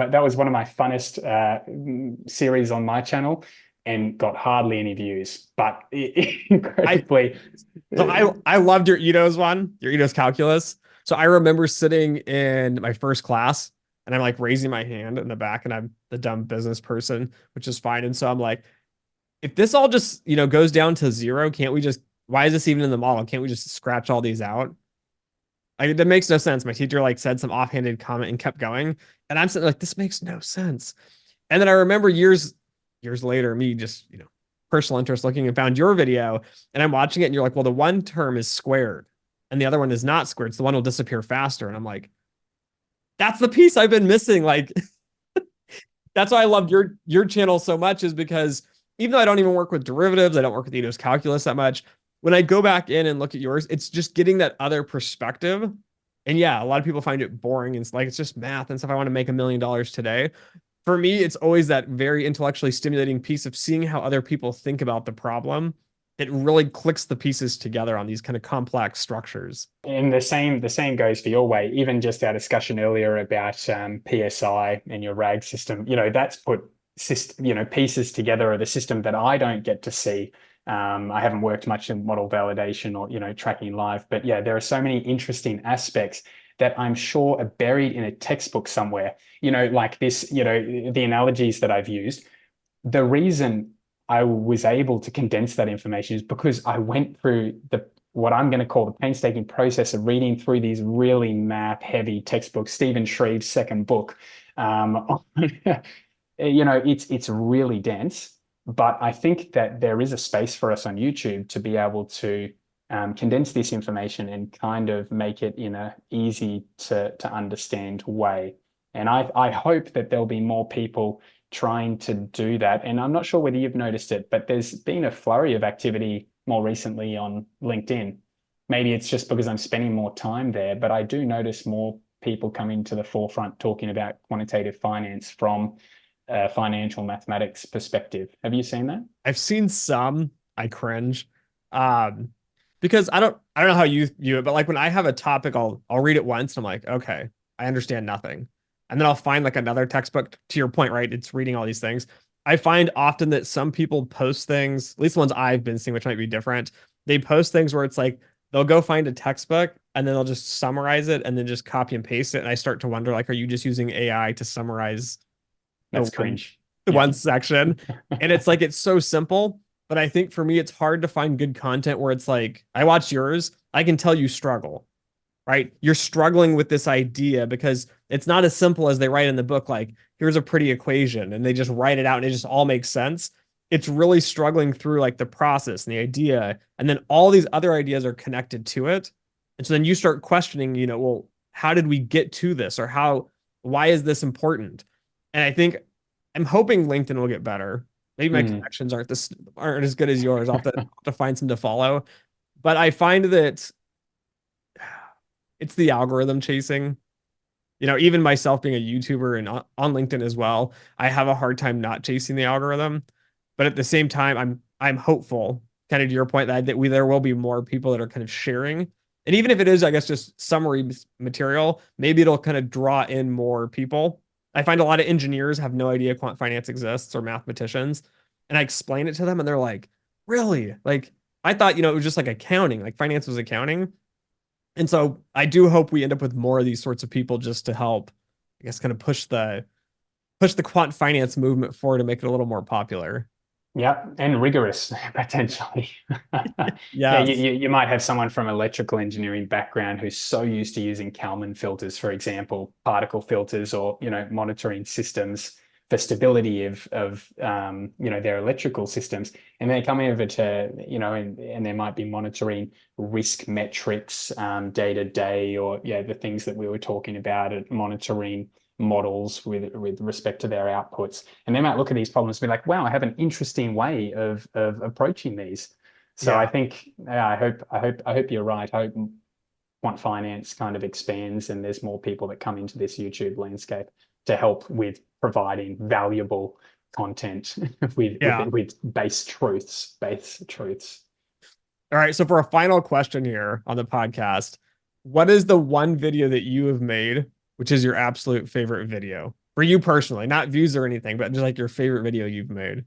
my funnest series on my channel, and got hardly any views, but incredibly. I loved your Ito's one, your Ito's calculus. So I remember sitting in my first class and I'm like raising my hand in the back and I'm the dumb business person, which is fine. And so I'm like, if this all just, goes down to zero, why is this even in the model? Can't we just scratch all these out? Like, that makes no sense. My teacher like said some offhanded comment and kept going. And I'm sitting like, this makes no sense. And then I remember years later, me just, personal interest looking and found your video and I'm watching it and you're like, well, the one term is squared and the other one is not squared. So the one will disappear faster. And I'm like, that's the piece I've been missing. Like, that's why I loved your channel so much, is because even though I don't even work with derivatives, I don't work with Ito's calculus that much. When I go back in and look at yours, it's just getting that other perspective. And yeah, a lot of people find it boring and it's like, it's just math and stuff. I want to make $1 million today. For me, it's always that very intellectually stimulating piece of seeing how other people think about the problem. It really clicks the pieces together on these kind of complex structures. And the same goes for your way. Even just our discussion earlier about PSI and your RAG system, that's put pieces together of a system that I don't get to see. I haven't worked much in model validation or tracking live, but yeah, there are so many interesting aspects that I'm sure are buried in a textbook somewhere. Like this, the analogies that I've used. The reason I was able to condense that information is because I went through what I'm going to call the painstaking process of reading through these really math-heavy textbooks, Stephen Shreve's second book. It's really dense, but I think that there is a space for us on YouTube to be able to condense this information and kind of make it in a easy to understand way. And I hope that there'll be more people trying to do that. And I'm not sure whether you've noticed it, but there's been a flurry of activity more recently on LinkedIn. Maybe it's just because I'm spending more time there, but I do notice more people coming to the forefront talking about quantitative finance from a financial mathematics perspective. Have you seen that? I've seen some. I cringe. Because I don't know how you view it, but like when I have a topic, I'll read it once and I'm like, okay, I understand nothing. And then I'll find like another textbook, to your point, right? It's reading all these things. I find often that some people post things, at least the ones I've been seeing, which might be different. They post things where it's like they'll go find a textbook and then they'll just summarize it and then just copy and paste it. And I start to wonder, like, are you just using AI to summarize That's cringe. the one section? And it's like, it's so simple. But I think for me, it's hard to find good content where it's like, I watch yours, I can tell you struggle, right? You're struggling with this idea because it's not as simple as they write in the book, like, here's a pretty equation, and they just write it out and it just all makes sense. It's really struggling through like the process and the idea, and then all these other ideas are connected to it. And so then you start questioning, well, how did we get to this? Or why is this important? And I think I'm hoping LinkedIn will get better. Maybe my connections aren't as good as yours. I'll have to find some to follow. But I find that it's the algorithm chasing. Even myself being a YouTuber and on LinkedIn as well, I have a hard time not chasing the algorithm. But at the same time, I'm hopeful, kind of to your point, that there will be more people that are kind of sharing. And even if it is, I guess, just summary material, maybe it'll kind of draw in more people. I find a lot of engineers have no idea quant finance exists or mathematicians. And I explain it to them and they're like, really? Like, I thought, it was just like accounting, like finance was accounting. And so I do hope we end up with more of these sorts of people just to help, I guess, kind of push the quant finance movement forward to make it a little more popular. Yeah, and rigorous potentially. Yeah, Yes. you might have someone from electrical engineering background who's so used to using Kalman filters, for example, particle filters, or monitoring systems for stability of their electrical systems, and they come over to and they might be monitoring risk metrics day to day, or the things that we were talking about at monitoring models with respect to their outputs, and they might look at these problems and be like, wow, I have an interesting way of approaching these. So I Yeah. think, yeah, I hope you're right. I hope quant finance kind of expands and there's more people that come into this YouTube landscape to help with providing valuable content with Yeah. base truths. All right. So for a final question here on the podcast, what is the one video that you have made, which is your absolute favorite video for you personally, not views or anything, but just like your favorite video you've made?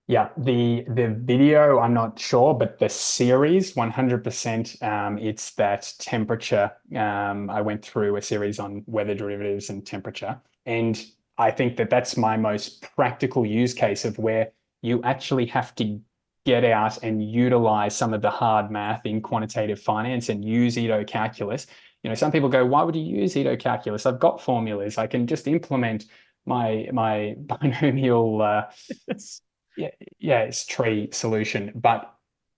Yeah, the video, I'm not sure, but the series, 100%, it's that temperature. I went through a series on weather derivatives and temperature, and I think that that's my most practical use case of where you actually have to get out and utilize some of the hard math in quantitative finance and use Ito calculus. Some people go, why would you use Ito calculus? I've got formulas. I can just implement my binomial yeah, yeah, it's tree solution. But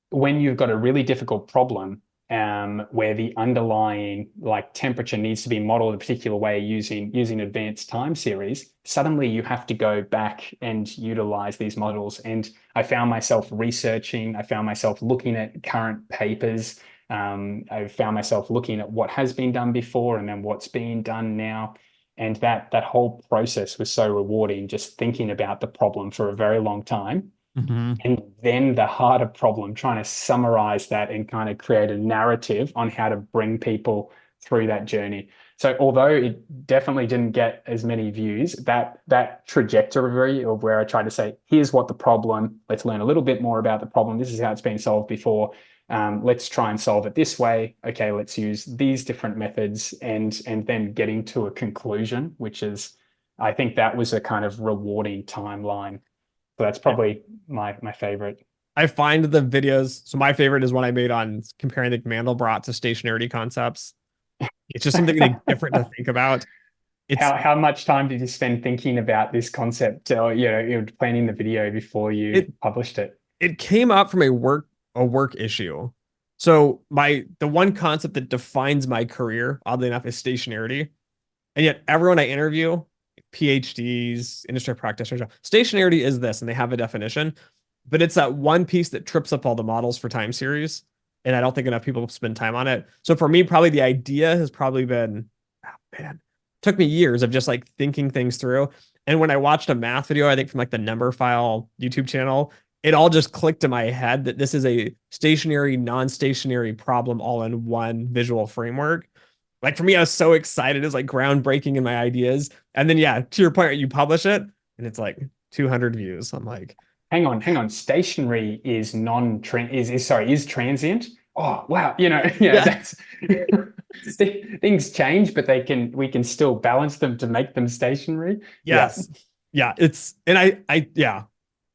when you've got a really difficult problem, where the underlying like temperature needs to be modeled a particular way using advanced time series, suddenly you have to go back and utilize these models. And I found myself researching, I found myself looking at current papers, I found myself looking at what has been done before and then what's being done now. And that whole process was so rewarding, just thinking about the problem for a very long time. Hmm. And then the harder problem, trying to summarize that and kind of create a narrative on how to bring people through that journey. So although it definitely didn't get as many views, that trajectory of where I tried to say, here's what the problem, let's learn a little bit more about the problem. This is how it's been solved before. Let's try and solve it this way. Okay, let's use these different methods, and then getting to a conclusion, which is, I think that was a kind of rewarding timeline. So that's Yeah. probably my favorite. I find the videos. So my favorite is one I made on comparing the Mandelbrot to stationarity concepts. It's just something like different to think about. It's How much time did you spend thinking about this concept, or you're planning the video before you it published it? it came up from a work issue. So the one concept that defines my career, oddly enough, is stationarity. And yet everyone I interview, PhDs, industry practitioners, stationarity is this, and they have a definition, but it's that one piece that trips up all the models for time series. And I don't think enough people spend time on it. So for me, probably the idea has probably been, oh man, took me years of just like thinking things through. And when I watched a math video, I think from like the number file YouTube channel, it all just clicked in my head that this is a stationary, non-stationary problem all in one visual framework. Like for me, I was so excited. It was like groundbreaking in my ideas. And then yeah, to your point, you publish it and it's like 200 views. I'm like, Hang on. Stationary is is transient. Oh wow, yeah, yeah, that's things change, but we can still balance them to make them stationary. Yeah. yes. Yeah, and yeah,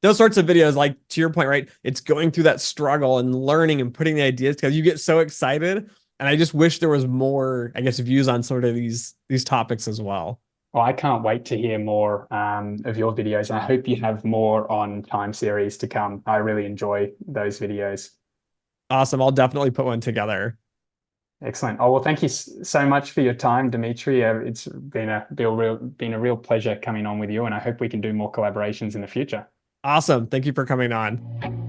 those sorts of videos, like to your point, right? It's going through that struggle and learning and putting the ideas together. You get so excited. And I just wish there was more, I guess, views on sort of these topics as well. Well, I can't wait to hear more of your videos. And I hope you have more on time series to come. I really enjoy those videos. Awesome. I'll definitely put one together. Excellent. Oh, well, thank you so much for your time, Dimitri. It's been a real pleasure coming on with you, and I hope we can do more collaborations in the future. Awesome. Thank you for coming on.